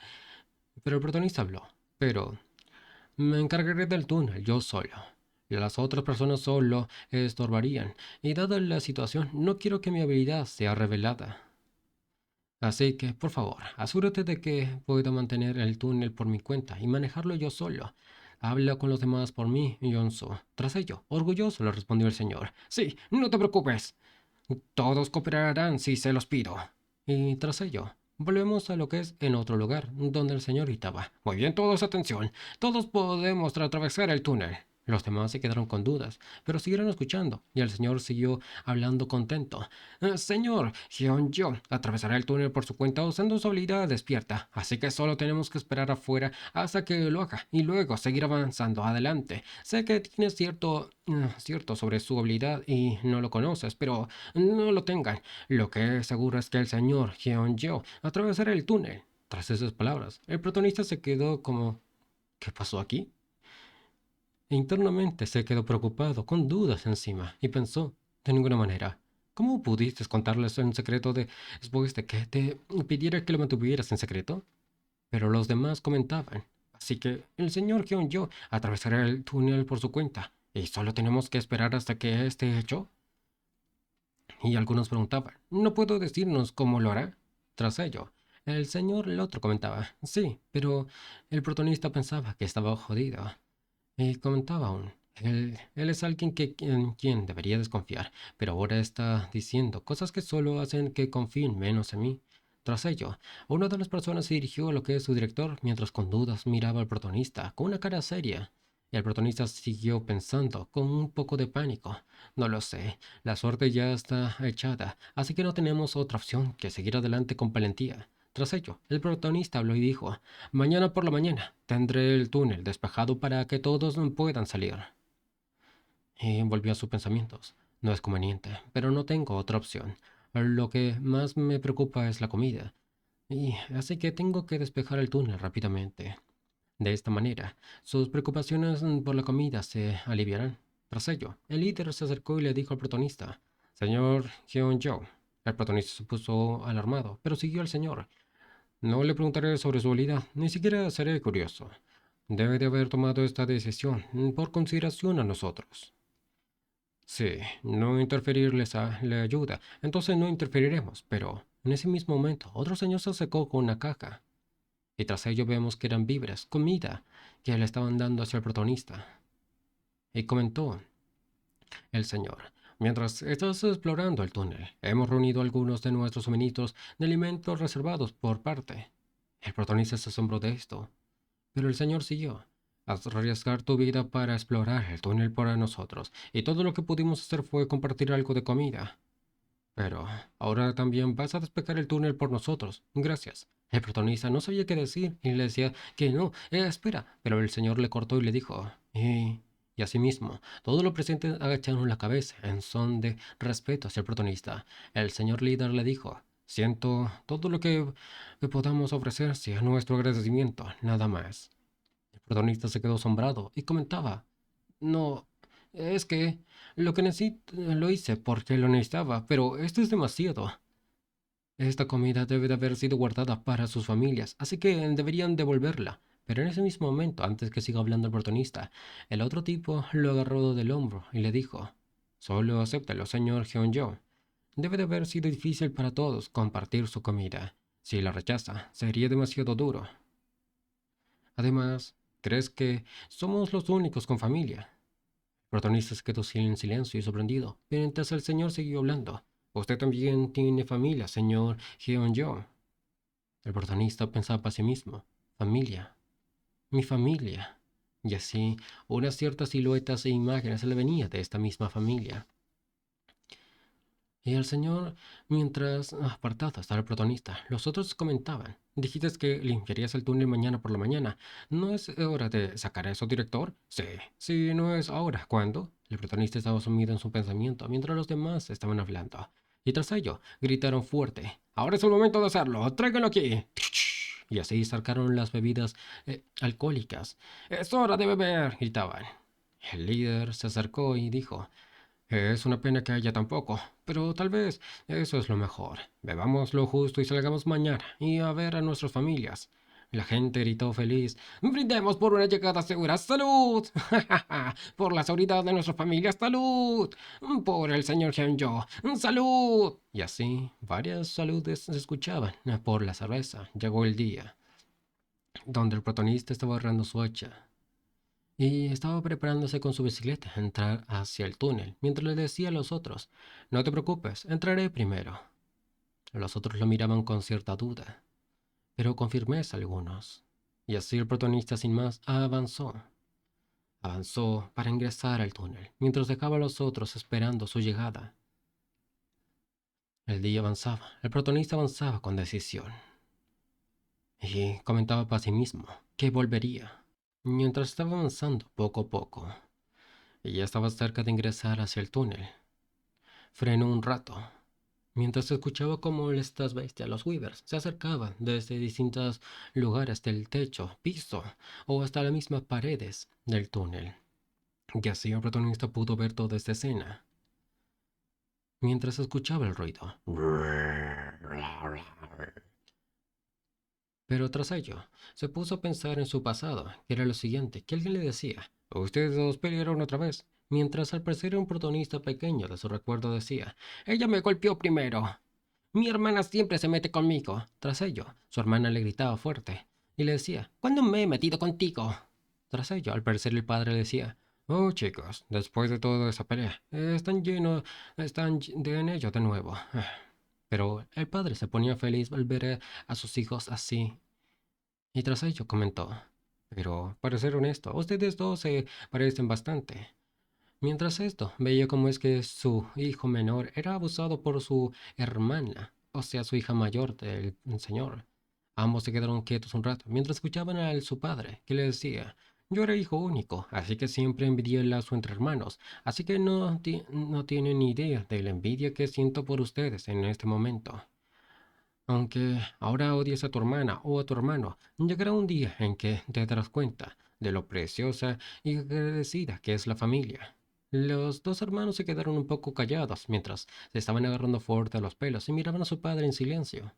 Speaker 1: Pero el protagonista habló, pero me encargaré del túnel yo solo. Las otras personas solo estorbarían, y dada la situación, no quiero que mi habilidad sea revelada. Así que, por favor, asegúrate de que puedo mantener el túnel por mi cuenta y manejarlo yo solo. Habla con los demás por mí, Yonso. Tras ello, orgulloso le respondió el señor. Sí, no te preocupes. Todos cooperarán si se los pido. Y tras ello, volvemos a lo que es en otro lugar, donde el señor gritaba. Muy bien, todos atención. Todos podemos atravesar el túnel. Los demás se quedaron con dudas, pero siguieron escuchando, y el señor siguió hablando contento. Señor, Hyun-jo atravesará el túnel por su cuenta usando su habilidad despierta, así que solo tenemos que esperar afuera hasta que lo haga, y luego seguir avanzando adelante. Sé que tienes cierto sobre su habilidad y no lo conoces, pero no lo tengan. Lo que es seguro es que el señor Hyun-jo atravesará el túnel. Tras esas palabras, el protagonista se quedó como ¿qué pasó aquí? E internamente se quedó preocupado, con dudas encima, y pensó, de ninguna manera, ¿cómo pudiste contarles en secreto después de que te pidiera que lo mantuvieras en secreto? Pero los demás comentaban, así que el señor Hyun-jo atravesará el túnel por su cuenta, y solo tenemos que esperar hasta que esté hecho. Y algunos preguntaban, ¿no puedo decirnos cómo lo hará? Tras ello, el otro comentaba, sí, pero el protagonista pensaba que estaba jodido. Y comentaba aún, él es alguien en quien debería desconfiar, pero ahora está diciendo cosas que solo hacen que confíen menos en mí. Tras ello, una de las personas se dirigió a lo que es su director, mientras con dudas miraba al protagonista, con una cara seria. Y el protagonista siguió pensando, con un poco de pánico. No lo sé, la suerte ya está echada, así que no tenemos otra opción que seguir adelante con valentía. Tras ello, el protagonista habló y dijo, mañana por la mañana tendré el túnel despejado para que todos puedan salir. Y volvió a sus pensamientos. No es conveniente, pero no tengo otra opción. Lo que más me preocupa es la comida. Y así que tengo que despejar el túnel rápidamente. De esta manera, sus preocupaciones por la comida se aliviarán. Tras ello, el líder se acercó y le dijo al protagonista, Señor Hyun-jo. El protagonista se puso alarmado, pero siguió al señor. No le preguntaré sobre su habilidad, ni siquiera seré curioso. Debe de haber tomado esta decisión por consideración a nosotros. Sí, no interferirles le ayuda, entonces no interferiremos, pero en ese mismo momento otro señor se acercó con una caja, y tras ello vemos que eran víveres, comida, que le estaban dando hacia el protagonista. Y comentó el señor, mientras estás explorando el túnel, hemos reunido algunos de nuestros suministros de alimentos reservados por parte. El protagonista se asombró de esto, pero el señor siguió. Has de arriesgar tu vida para explorar el túnel para nosotros, y todo lo que pudimos hacer fue compartir algo de comida. Pero ahora también vas a despejar el túnel por nosotros. Gracias. El protagonista no sabía qué decir y le decía que no, espera. Pero el señor le cortó y le dijo, y asimismo, todos los presentes agacharon la cabeza en son de respeto hacia el protagonista. El señor líder le dijo, siento todo lo que podamos ofrecer sea nuestro agradecimiento, nada más. El protagonista se quedó asombrado y comentaba, no, es que lo que necesito lo hice porque lo necesitaba, pero esto es demasiado. Esta comida debe de haber sido guardada para sus familias, así que deberían devolverla. Pero en ese mismo momento, antes que siga hablando el protagonista, el otro tipo lo agarró del hombro y le dijo, solo acéptalo, señor Hyun-jo. Debe de haber sido difícil para todos compartir su comida. Si la rechaza, sería demasiado duro. Además, ¿crees que somos los únicos con familia? El protagonista se quedó en silencio y sorprendido, mientras el señor siguió hablando. Usted también tiene familia, señor Hyun-jo. El protagonista pensaba para sí mismo. Familia. Mi familia. Y así, unas ciertas siluetas e imágenes se le venía de esta misma familia. Y el señor, mientras apartado estaba el protagonista, los otros comentaban. Dijiste que limpiarías el túnel mañana por la mañana. ¿No es hora de sacar a eso, director? Sí, sí, no es ahora. ¿Cuándo? El protagonista estaba sumido en su pensamiento mientras los demás estaban hablando. Y tras ello, gritaron fuerte. Ahora es el momento de hacerlo. Tráiganlo aquí. Y así sacaron las bebidas alcohólicas. Es hora de beber, gritaban. El líder se acercó y dijo, es una pena que haya tan poco, pero tal vez eso es lo mejor. Bebamos lo justo y salgamos mañana y a ver a nuestras familias. La gente gritó feliz. ¡Brindemos por una llegada segura! ¡Salud! ¡Por la seguridad de nuestra familia! ¡Salud! ¡Por el señor Hyun-jo! ¡Salud! Y así, varias saludes se escuchaban por la cerveza. Llegó el día, donde el protagonista estaba agarrando su hacha y estaba preparándose con su bicicleta a entrar hacia el túnel, mientras le decía a los otros, no te preocupes, entraré primero. Los otros lo miraban con cierta duda, pero con firmeza algunos. Y así el protagonista sin más avanzó. Avanzó para ingresar al túnel, mientras dejaba a los otros esperando su llegada. El día avanzaba, el protagonista avanzaba con decisión. Y comentaba para sí mismo que volvería. Mientras estaba avanzando poco a poco, y ya estaba cerca de ingresar hacia el túnel, frenó un rato, mientras escuchaba cómo estas bestias, los Weavers, se acercaban desde distintos lugares del techo, piso o hasta las mismas paredes del túnel. Y así el protagonista pudo ver toda esta escena, mientras escuchaba el ruido. Pero tras ello, se puso a pensar en su pasado, que era lo siguiente, que alguien le decía, ustedes dos pelearon otra vez, mientras al parecer un protagonista pequeño de su recuerdo decía, ella me golpeó primero. Mi hermana siempre se mete conmigo. Tras ello, su hermana le gritaba fuerte y le decía, ¿cuándo me he metido contigo? Tras ello, al parecer el padre le decía, oh chicos, después de toda esa pelea, en ello de nuevo. Pero el padre se ponía feliz al ver a sus hijos así. Y tras ello comentó, pero para ser honesto, ustedes dos se parecen bastante. Mientras esto, veía cómo es que su hijo menor era abusado por su hermana, o sea, su hija mayor del señor. Ambos se quedaron quietos un rato, mientras escuchaban a su padre, que le decía, yo era hijo único, así que siempre envidié el lazo entre hermanos, así que no tienen ni idea de la envidia que siento por ustedes en este momento. Aunque ahora odies a tu hermana o a tu hermano, llegará un día en que te darás cuenta de lo preciosa y agradecida que es la familia. Los dos hermanos se quedaron un poco callados mientras se estaban agarrando fuerte a los pelos y miraban a su padre en silencio.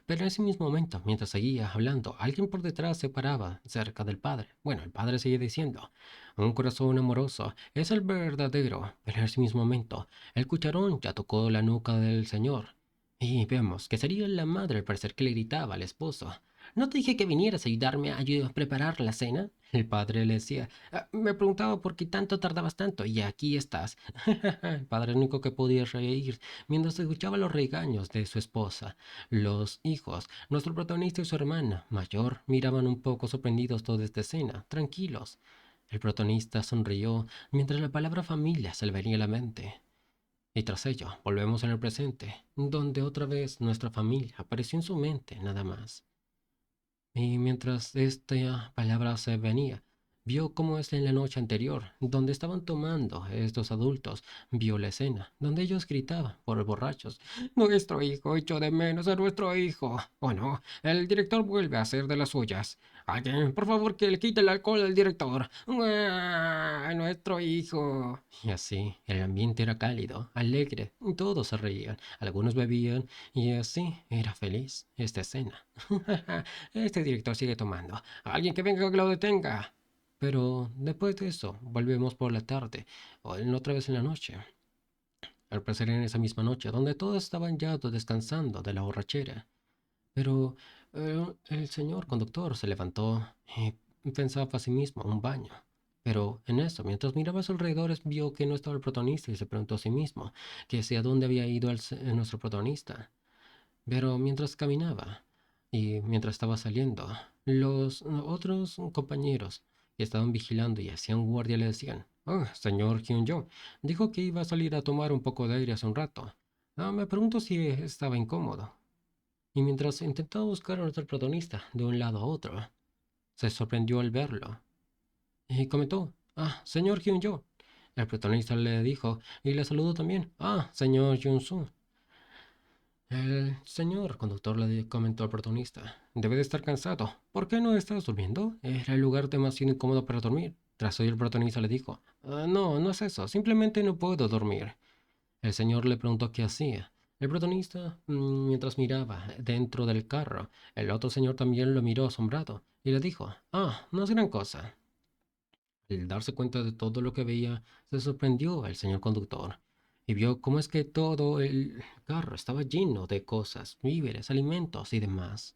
Speaker 1: Pero en ese mismo momento, mientras seguía hablando, alguien por detrás se paraba cerca del padre. Bueno, el padre seguía diciendo, un corazón amoroso es el verdadero. Pero en ese mismo momento, el cucharón ya tocó la nuca del señor. Y vemos que sería la madre al parecer que le gritaba al esposo. ¿No te dije que vinieras a ayudarme a preparar la cena? El padre le decía, "Ah, me preguntaba por qué tanto tardabas tanto y aquí estás." El padre único que podía reír mientras escuchaba los regaños de su esposa. Los hijos, nuestro protagonista y su hermana mayor, miraban un poco sorprendidos toda esta escena, tranquilos. El protagonista sonrió mientras la palabra familia se le venía a la mente. Y tras ello, volvemos en el presente, donde otra vez nuestra familia apareció en su mente nada más. Y mientras esta palabra se venía, vio cómo es en la noche anterior, donde estaban tomando estos adultos, vio la escena, donde ellos gritaban por borrachos, nuestro hijo echó de menos a nuestro hijo. O no, el director vuelve a hacer de las suyas. Alguien, por favor, que le quite el alcohol al director. ¡Ah, nuestro hijo! Y así, el ambiente era cálido, alegre, todos se reían, algunos bebían, y así era feliz esta escena. Este director sigue tomando. Alguien que venga que lo detenga. Pero después de eso, volvemos por la tarde, o otra vez en la noche. Al parecer en esa misma noche, donde todos estaban ya descansando de la borrachera. Pero el señor conductor se levantó y pensaba a sí mismo, un baño. Pero en eso, mientras miraba a sus alrededores, vio que no estaba el protagonista y se preguntó a sí mismo que hacia dónde había ido nuestro protagonista. Pero mientras caminaba y mientras estaba saliendo, los otros compañeros que estaban vigilando y hacían guardia le decían, oh, señor Hyun-jo, dijo que iba a salir a tomar un poco de aire hace un rato. Me pregunto si estaba incómodo. Y mientras intentaba buscar a nuestro protagonista de un lado a otro, se sorprendió al verlo. Y comentó, señor Hyun-jo. El protagonista le dijo y le saludó también, señor Hyun-soo. El señor conductor le comentó al protagonista, debe de estar cansado. ¿Por qué no estás durmiendo? Era el lugar demasiado incómodo para dormir. Tras oír el protagonista le dijo, no, no es eso, simplemente no puedo dormir. El señor le preguntó qué hacía. El protagonista, mientras miraba dentro del carro, el otro señor también lo miró asombrado y le dijo, no es gran cosa. Al darse cuenta de todo lo que veía, se sorprendió el señor conductor y vio cómo es que todo el carro estaba lleno de cosas, víveres, alimentos y demás.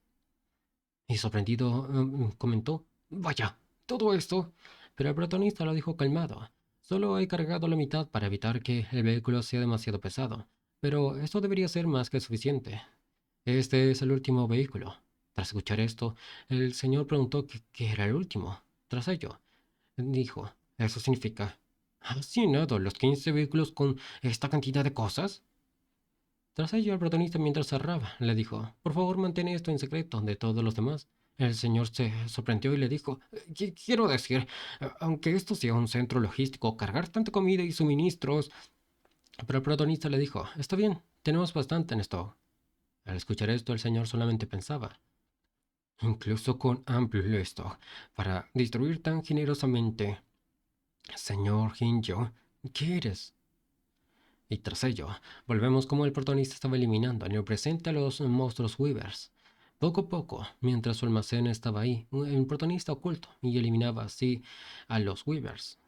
Speaker 1: Y sorprendido, comentó, vaya, todo esto. Pero el protagonista lo dijo calmado. Solo he cargado la mitad para evitar que el vehículo sea demasiado pesado. Pero esto debería ser más que suficiente. Este es el último vehículo. Tras escuchar esto, el señor preguntó qué era el último. Tras ello, dijo, ¿eso significa? ¿Has llenado los 15 vehículos con esta cantidad de cosas? Tras ello, el protagonista, mientras cerraba, le dijo, por favor, mantén esto en secreto de todos los demás. El señor se sorprendió y le dijo, Quiero decir, aunque esto sea un centro logístico, cargar tanta comida y suministros." Pero el protagonista le dijo, está bien, tenemos bastante en esto. Al escuchar esto, el señor solamente pensaba, incluso con amplio stock, para distribuir tan generosamente. Señor Hinjo, ¿qué eres? Y tras ello, volvemos como el protagonista estaba eliminando en el presente a los monstruos Weavers. Poco a poco, mientras su almacén estaba ahí, el protagonista oculto y eliminaba así a los Weavers.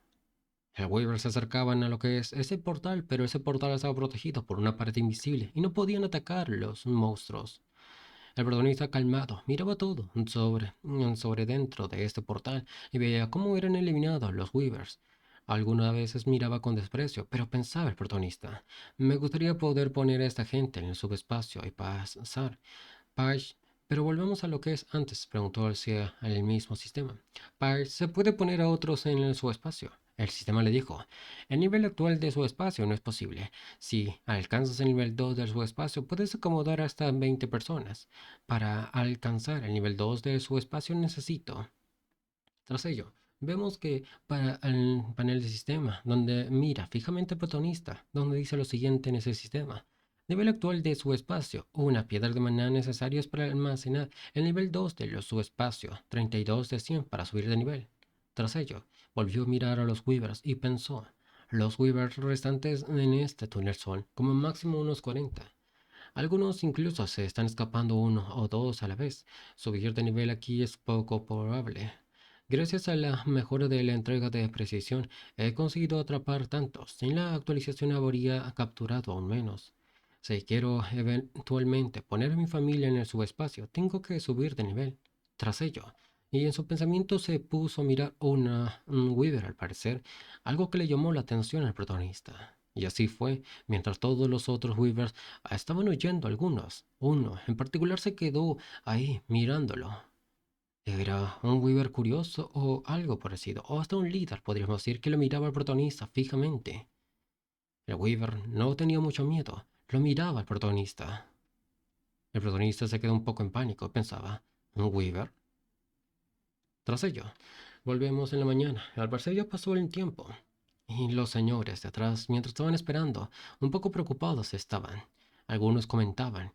Speaker 1: El Weaver se acercaban a lo que es ese portal, pero ese portal estaba protegido por una pared invisible y no podían atacar los monstruos. El protagonista calmado miraba todo sobre dentro de este portal y veía cómo eran eliminados los Weavers. Algunas veces miraba con desprecio, pero pensaba el protagonista, me gustaría poder poner a esta gente en el subespacio y pasar. Page, pero volvemos a lo que es antes, preguntó hacia el mismo sistema. Page, ¿se puede poner a otros en el subespacio? El sistema le dijo, el nivel actual de su espacio no es posible. Si alcanzas el nivel 2 de su espacio, puedes acomodar hasta 20 personas. Para alcanzar el nivel 2 de su espacio necesito. Tras ello, vemos que para el panel de sistema, donde mira fijamente al protagonista, donde dice lo siguiente en ese sistema. Nivel actual de su espacio, una piedra de maná necesarios para almacenar el nivel 2 de su espacio, 32 de 100 para subir de nivel. Tras ello, volvió a mirar a los Weavers y pensó, los Weavers restantes en este túnel son como máximo unos 40. Algunos incluso se están escapando uno o dos a la vez. Subir de nivel aquí es poco probable. Gracias a la mejora de la entrega de precisión, he conseguido atrapar tantos. Sin la actualización habría capturado aún menos. Si quiero eventualmente poner a mi familia en el subespacio, tengo que subir de nivel. Tras ello, y en su pensamiento se puso a mirar un Weaver al parecer, algo que le llamó la atención al protagonista. Y así fue, mientras todos los otros Weavers estaban huyendo algunos. Uno en particular se quedó ahí mirándolo. Era un Weaver curioso o algo parecido, o hasta un líder, podríamos decir, que lo miraba al protagonista fijamente. El Weaver no tenía mucho miedo, lo miraba al protagonista. El protagonista se quedó un poco en pánico, pensaba, ¿un Weaver? Tras ello, volvemos en la mañana. Al parecer ya pasó el tiempo. Y los señores de atrás, mientras estaban esperando, un poco preocupados estaban. Algunos comentaban,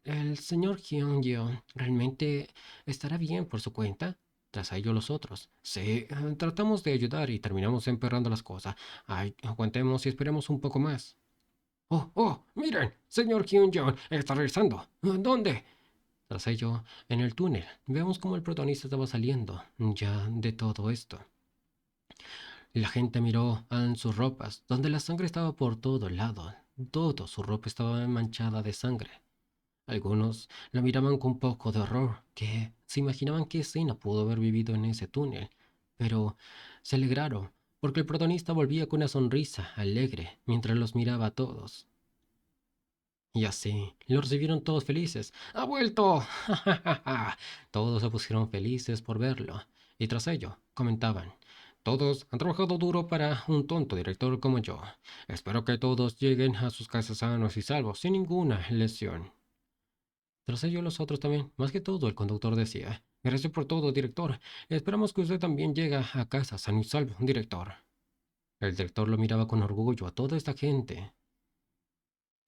Speaker 1: ¿el señor Hyun-yeon realmente estará bien por su cuenta? Tras ello los otros, sí, tratamos de ayudar y terminamos empeorando las cosas. Ay, aguantemos y esperemos un poco más. Oh, oh, miren, señor Hyun-yeon está regresando. ¿Dónde? Tras ello, en el túnel, vemos como el protagonista estaba saliendo ya de todo esto. La gente miró en sus ropas, donde la sangre estaba por todo lado. Toda su ropa estaba manchada de sangre. Algunos lo miraban con un poco de horror, que se imaginaban qué escena pudo haber vivido en ese túnel. Pero se alegraron, porque el protagonista volvía con una sonrisa alegre mientras los miraba a todos. Y así, lo recibieron todos felices. ¡Ha vuelto! Todos se pusieron felices por verlo. Y tras ello, comentaban. Todos han trabajado duro para un tonto director como yo. Espero que todos lleguen a sus casas sanos y salvos, sin ninguna lesión. Tras ello, los otros también. Más que todo, el conductor decía. Gracias por todo, director. Esperamos que usted también llegue a casa sano y salvo, director. El director lo miraba con orgullo a toda esta gente.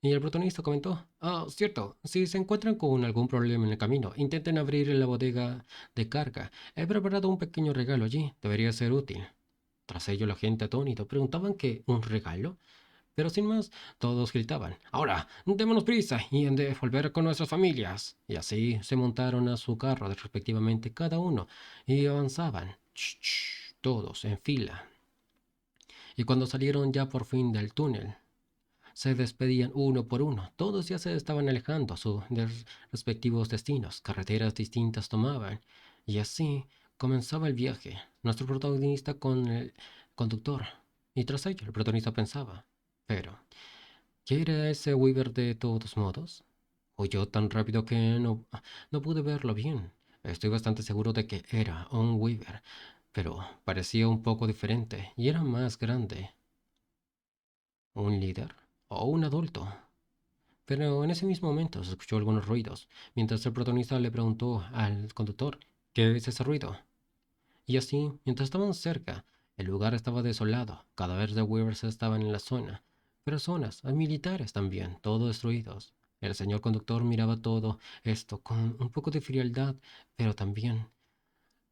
Speaker 1: Y el protagonista comentó, cierto, si se encuentran con algún problema en el camino, intenten abrir la bodega de carga. He preparado un pequeño regalo allí, debería ser útil. Tras ello la gente atónito preguntaban que ¿un regalo? Pero sin más, todos gritaban, ahora, démonos prisa y en de volver con nuestras familias. Y así se montaron a su carro respectivamente cada uno y avanzaban, todos en fila. Y cuando salieron ya por fin del túnel, se despedían uno por uno. Todos ya se estaban alejando a sus respectivos destinos. Carreteras distintas tomaban. Y así comenzaba el viaje. Nuestro protagonista con el conductor. Y tras ello, el protagonista pensaba. Pero, ¿qué era ese Weaver de todos modos? Huyó tan rápido que no pude verlo bien. Estoy bastante seguro de que era un Weaver. Pero parecía un poco diferente y era más grande. ¿Un líder? ¿O un adulto? Pero en ese mismo momento se escuchó algunos ruidos, mientras el protagonista le preguntó al conductor, ¿qué es ese ruido? Y así, mientras estaban cerca, el lugar estaba desolado, cadáveres de Weavers estaban en la zona, personas, militares también, todos destruidos. El señor conductor miraba todo esto con un poco de frialdad, pero también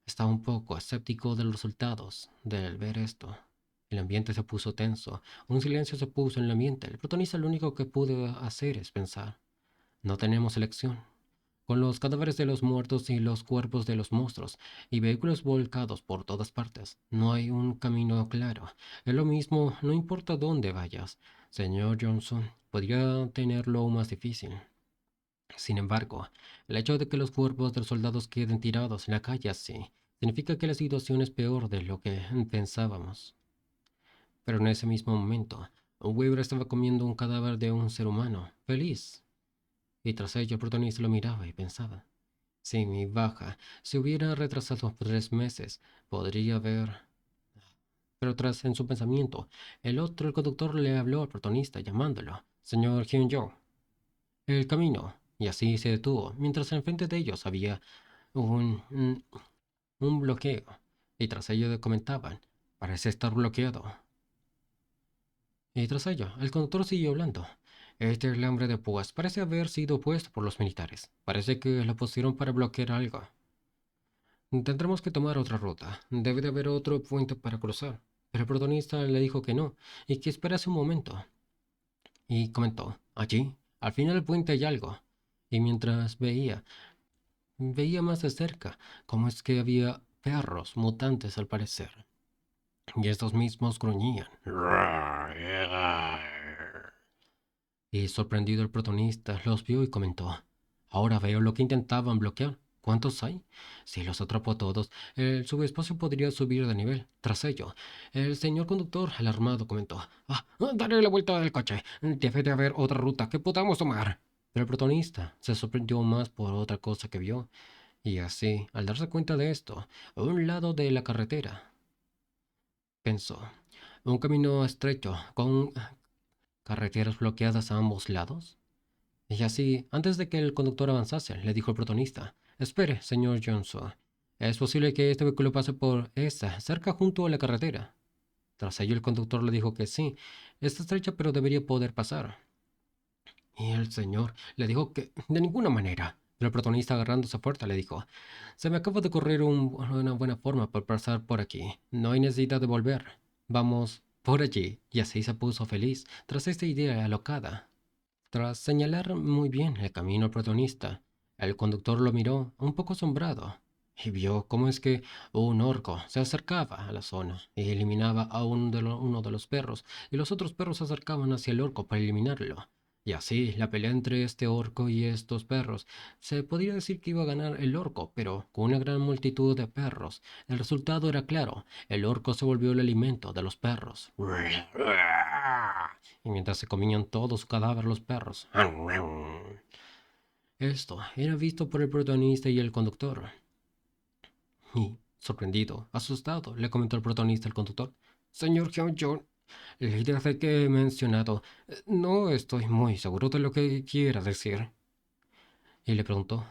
Speaker 1: estaba un poco escéptico de los resultados del ver esto. El ambiente se puso tenso, un silencio se puso en el ambiente. El protagonista lo único que pudo hacer es pensar. No tenemos elección. Con los cadáveres de los muertos y los cuerpos de los monstruos y vehículos volcados por todas partes, no hay un camino claro. Es lo mismo, no importa dónde vayas. Señor Johnson, podría tenerlo más difícil. Sin embargo, el hecho de que los cuerpos de los soldados queden tirados en la calle así, significa que la situación es peor de lo que pensábamos. Pero en ese mismo momento, Weaver estaba comiendo un cadáver de un ser humano, feliz. Y tras ello el protagonista lo miraba y pensaba, si mi baja se hubiera retrasado por 3 meses, podría haber... Pero tras en su pensamiento, el conductor le habló al protagonista llamándolo, Señor Hyun-jo, el camino, y así se detuvo, mientras enfrente de ellos había un bloqueo, y tras ello comentaban, parece estar bloqueado. Y tras ello, el conductor siguió hablando. Este alambre de púas parece haber sido puesto por los militares. Parece que lo pusieron para bloquear algo. Tendremos que tomar otra ruta. Debe de haber otro puente para cruzar. Pero el protagonista le dijo que no, y que esperase un momento. Y comentó, allí, al final del puente hay algo. Y mientras veía más de cerca cómo es que había perros mutantes al parecer. Y estos mismos gruñían. Y sorprendido el protagonista los vio y comentó: Ahora veo lo que intentaban bloquear. ¿Cuántos hay? Si los atrapo a todos, el subespacio podría subir de nivel. Tras ello, el señor conductor, alarmado, comentó: Daré la vuelta del coche. Debe de haber otra ruta que podamos tomar. Pero el protagonista se sorprendió más por otra cosa que vio. Y así, al darse cuenta de esto, a un lado de la carretera, pensó: un camino estrecho, con carreteras bloqueadas a ambos lados. Y así, antes de que el conductor avanzase, le dijo el protagonista: Espere, señor Johnson. ¿Es posible que este vehículo pase por esta, cerca junto a la carretera? Tras ello, el conductor le dijo que sí. Está estrecha, pero debería poder pasar. Y el señor le dijo que de ninguna manera. Pero el protagonista, agarrándose fuerte, le dijo: Se me acaba de ocurrir una buena forma para pasar por aquí. No hay necesidad de volver. Vamos por allí. Y así se puso feliz tras esta idea alocada. Tras señalar muy bien el camino al protagonista, el conductor lo miró un poco asombrado y vio cómo es que un orco se acercaba a la zona y eliminaba a uno de los perros, y los otros perros se acercaban hacia el orco para eliminarlo. Y así, la pelea entre este orco y estos perros, se podría decir que iba a ganar el orco, pero con una gran multitud de perros. El resultado era claro: el orco se volvió el alimento de los perros. Y mientras se comían todo su cadáver los perros. Esto era visto por el protagonista y el conductor. Y, sorprendido, asustado, le comentó el protagonista al conductor: Señor John, la idea de que he mencionado, no estoy muy seguro de lo que quiera decir. Y le preguntó: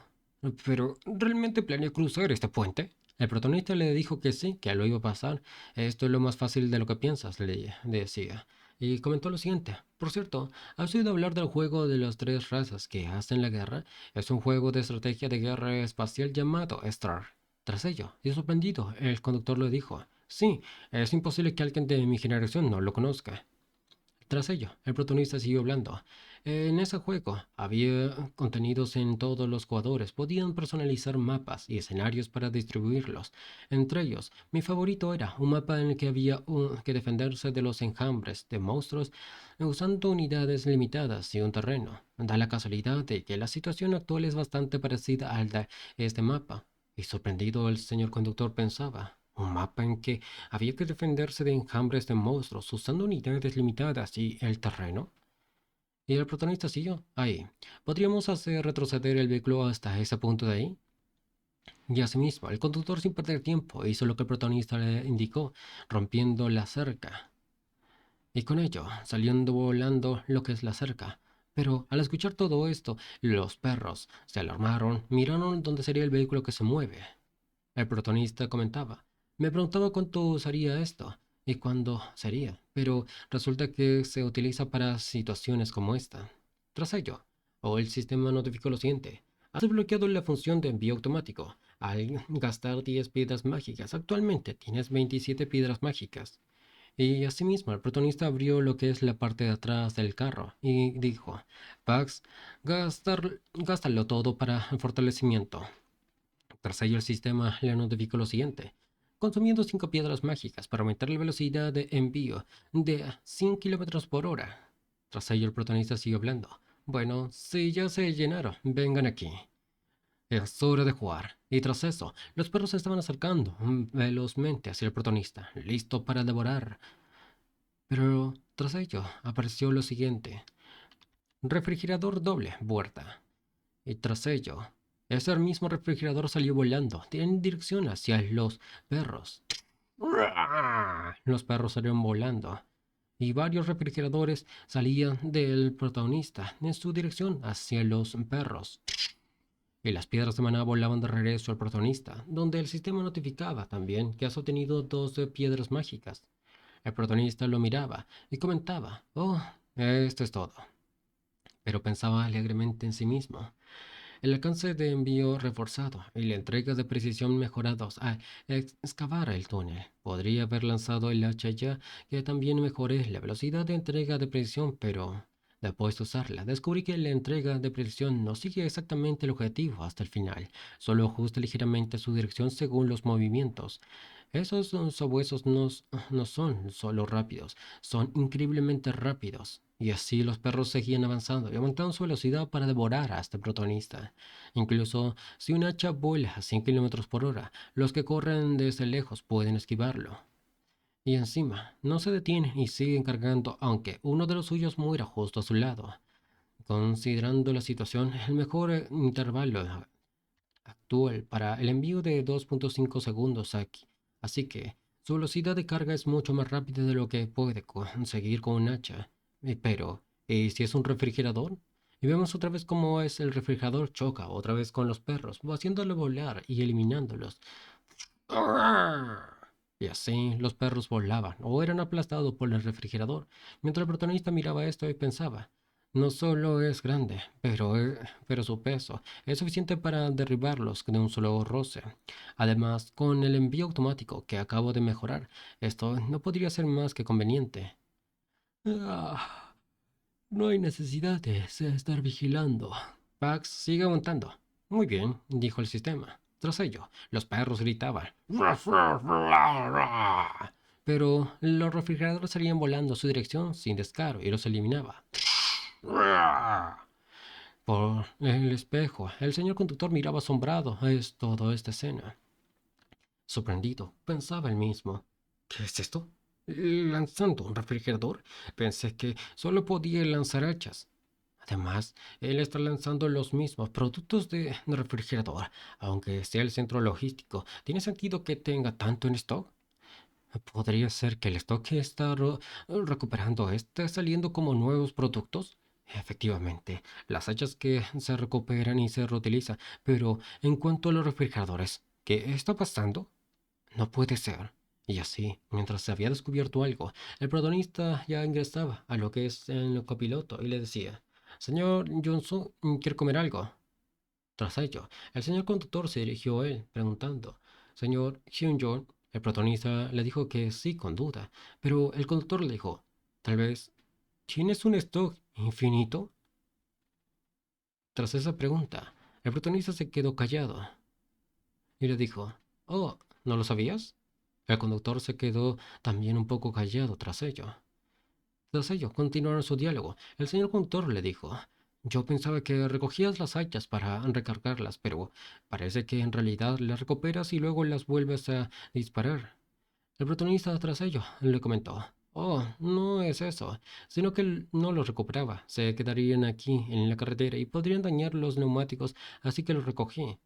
Speaker 1: ¿Pero realmente planea cruzar este puente? El protagonista le dijo que sí, que lo iba a pasar. Esto es lo más fácil de lo que piensas, le decía. Y comentó lo siguiente: Por cierto, ¿has oído hablar del juego de las tres razas que hacen la guerra? Es un juego de estrategia de guerra espacial llamado Star. Tras ello, y sorprendido, el conductor le dijo: Sí, es imposible que alguien de mi generación no lo conozca. Tras ello, el protagonista siguió hablando. En ese juego había contenidos en todos los jugadores. Podían personalizar mapas y escenarios para distribuirlos. Entre ellos, mi favorito era un mapa en el que había que defenderse de los enjambres de monstruos usando unidades limitadas y un terreno. Da la casualidad de que la situación actual es bastante parecida al de este mapa. Y sorprendido, el señor conductor pensaba: ¿un mapa en que había que defenderse de enjambres de monstruos usando unidades limitadas y el terreno? Y el protagonista siguió: Ahí, ¿podríamos hacer retroceder el vehículo hasta ese punto de ahí? Y asimismo, el conductor, sin perder tiempo, hizo lo que el protagonista le indicó, rompiendo la cerca. Y con ello, saliendo volando lo que es la cerca. Pero al escuchar todo esto, los perros se alarmaron, miraron dónde sería el vehículo que se mueve. El protagonista comentaba: Me preguntaba cuánto usaría esto y cuándo sería, pero resulta que se utiliza para situaciones como esta. Tras ello, el sistema notificó lo siguiente: Has desbloqueado la función de envío automático al gastar 10 piedras mágicas. Actualmente tienes 27 piedras mágicas. Y asimismo, el protagonista abrió lo que es la parte de atrás del carro y dijo: Pax, gástalo todo para el fortalecimiento. Tras ello, el sistema le notificó lo siguiente: consumiendo 5 piedras mágicas para aumentar la velocidad de envío de 100 kilómetros por hora. Tras ello, el protagonista siguió hablando: Bueno, si ya se llenaron, vengan aquí. Es hora de jugar. Y tras eso, los perros se estaban acercando velozmente hacia el protagonista, listo para devorar. Pero tras ello, apareció lo siguiente: refrigerador doble, puerta. Y tras ello, ese mismo refrigerador salió volando en dirección hacia los perros. Los perros salieron volando y varios refrigeradores salían del protagonista en su dirección hacia los perros. Y las piedras de maná volaban de regreso al protagonista, donde el sistema notificaba también que has obtenido 12 piedras mágicas. El protagonista lo miraba y comentaba: esto es todo. Pero pensaba alegremente en sí mismo: el alcance de envío reforzado y la entrega de precisión mejorados al excavar el túnel. Podría haber lanzado el hacha ya, que también mejoré la velocidad de entrega de precisión, pero Después de usarla, descubrí que la entrega de precisión no sigue exactamente el objetivo hasta el final, solo ajusta ligeramente su dirección según los movimientos. Esos sabuesos no son solo rápidos, son increíblemente rápidos. Y así los perros seguían avanzando y aumentaron su velocidad para devorar a este protagonista. Incluso si un hacha vuela a 100 kilómetros por hora, los que corren desde lejos pueden esquivarlo. Y encima, no se detienen y siguen cargando aunque uno de los suyos muera justo a su lado. Considerando la situación, el mejor intervalo actual para el envío de 2.5 segundos aquí. Así que su velocidad de carga es mucho más rápida de lo que puede conseguir con un hacha. Pero, ¿y si es un refrigerador? Y vemos otra vez cómo es el refrigerador choca otra vez con los perros, haciéndolo volar y eliminándolos. Y así los perros volaban o eran aplastados por el refrigerador, mientras el protagonista miraba esto y pensaba, no solo es grande, pero su peso es suficiente para derribarlos de un solo roce. Además, con el envío automático que acabo de mejorar, esto no podría ser más que conveniente. Ah, no hay necesidad de estar vigilando. Pax sigue aguantando. Muy bien, dijo el sistema. Tras ello, los perros gritaban. Pero los refrigeradores salían volando a su dirección sin descaro y los eliminaba. Por el espejo, el señor conductor miraba asombrado a toda esta escena. Sorprendido, pensaba él mismo. ¿Qué es esto? ¿Lanzando un refrigerador? Pensé que solo podía lanzar hachas. Además, él está lanzando los mismos productos de refrigerador, aunque sea el centro logístico. ¿Tiene sentido que tenga tanto en stock? ¿Podría ser que el stock que está recuperando esté saliendo como nuevos productos? Efectivamente, las hachas que se recuperan y se reutilizan, pero en cuanto a los refrigeradores, ¿qué está pasando? No puede ser. Y así, mientras se había descubierto algo, el protagonista ya ingresaba a lo que es el copiloto y le decía, Señor Johnson, ¿quiere comer algo? Tras ello, el señor conductor se dirigió a él, preguntando, Señor Hyun-jong, el protagonista le dijo que sí, con duda, pero el conductor le dijo, tal vez, ¿tienes un stock infinito? Tras esa pregunta, el protagonista se quedó callado y le dijo, Oh, ¿no lo sabías? El conductor se quedó también un poco callado tras ello. Tras ello, continuaron su diálogo. El señor conductor le dijo, yo pensaba que recogías las hachas para recargarlas, pero parece que en realidad las recuperas y luego las vuelves a disparar. El protagonista tras ello le comentó, oh, no es eso, sino que no los recuperaba. Se quedarían aquí en la carretera y podrían dañar los neumáticos, así que los recogí.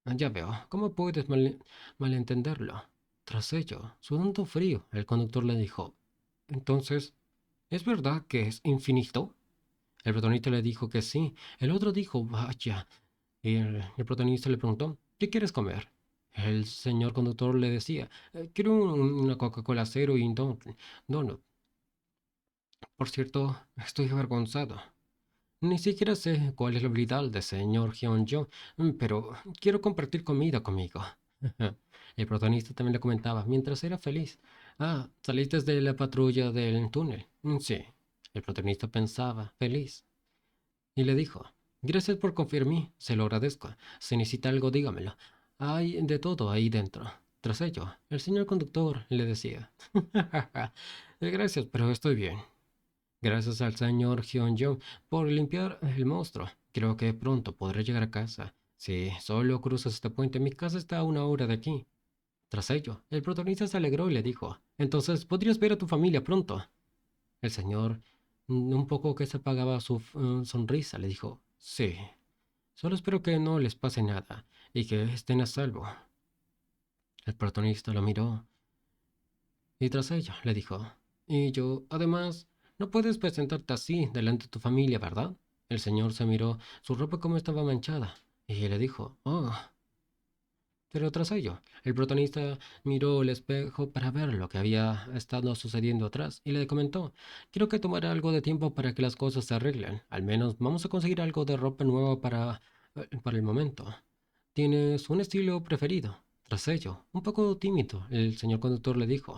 Speaker 1: Ya veo, ¿cómo puedes malentenderlo? Tras ello, sudando frío, el conductor le dijo, entonces, ¿es verdad que es infinito? El protagonista le dijo que sí. El otro dijo, vaya. Y el protagonista le preguntó, ¿qué quieres comer? El señor conductor le decía, quiero una Coca-Cola cero y un donut. Por cierto, estoy avergonzado. Ni siquiera sé cuál es la habilidad del señor Hyun-jong, pero quiero compartir comida conmigo. El protagonista también le comentaba mientras era feliz. Ah, saliste de la patrulla del túnel. Sí. El protagonista pensaba, feliz, y le dijo, gracias por confiar en mí, se lo agradezco. Si necesita algo, dígamelo. Hay de todo ahí dentro. Tras ello, el señor conductor le decía, gracias, pero estoy bien. Gracias al señor Hyun-jong por limpiar el monstruo. Creo que pronto podré llegar a casa. Si solo cruzas este puente, mi casa está a 1 hora de aquí. Tras ello, el protagonista se alegró y le dijo, entonces podrías ver a tu familia pronto. El señor, un poco que se apagaba su sonrisa, le dijo, sí, solo espero que no les pase nada y que estén a salvo. El protagonista lo miró y tras ello le dijo, y yo, además, no puedes presentarte así delante de tu familia, ¿verdad? El señor se miró su ropa como estaba manchada y le dijo, oh. Pero tras ello, el protagonista miró el espejo para ver lo que había estado sucediendo atrás y le comentó, quiero que tomara algo de tiempo para que las cosas se arreglen. Al menos vamos a conseguir algo de ropa nueva para el momento. ¿Tienes un estilo preferido? Tras ello, un poco tímido, el señor conductor le dijo,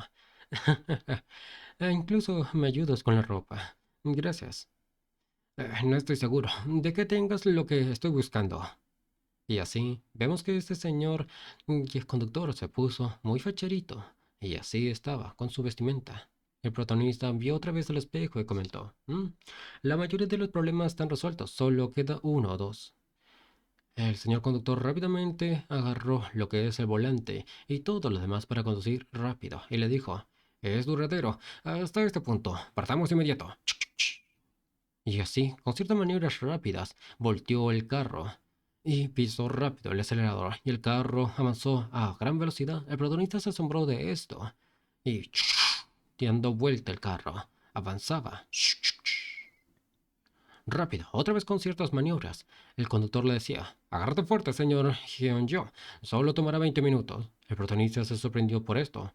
Speaker 1: incluso me ayudas con la ropa. Gracias. No estoy seguro de que tengas lo que estoy buscando. Y así, vemos que este señor y el conductor se puso muy facherito. Y así estaba, con su vestimenta. El protagonista vio otra vez al espejo y comentó, la mayoría de los problemas están resueltos, solo queda uno o dos. El señor conductor rápidamente agarró lo que es el volante y todo lo demás para conducir rápido y le dijo, es duradero, hasta este punto, partamos de inmediato. Y así, con ciertas maniobras rápidas, volteó el carro y pisó rápido el acelerador y el carro avanzó a gran velocidad. El protagonista se asombró de esto y dando vuelta el carro, avanzaba. Rápido, otra vez con ciertas maniobras. El conductor le decía, agárrate fuerte, señor Hyun-jo, solo tomará 20 minutos. El protagonista se sorprendió por esto.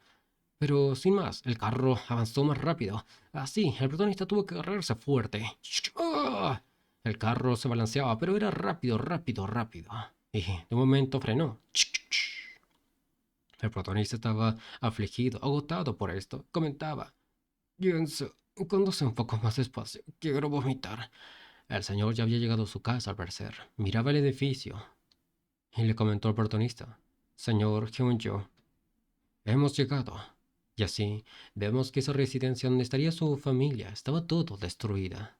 Speaker 1: Pero sin más, el carro avanzó más rápido. Así, el protagonista tuvo que agarrarse fuerte. ¡Ah! El carro se balanceaba, pero era rápido, rápido, rápido. Y de un momento frenó. El protagonista estaba afligido, agotado por esto. Comentaba, Pienso, conduce un poco más despacio. Quiero vomitar. El señor ya había llegado a su casa al parecer. Miraba el edificio y le comentó al protagonista, Señor Hyun-jo, hemos llegado. Y así, vemos que esa residencia donde estaría su familia estaba todo destruida.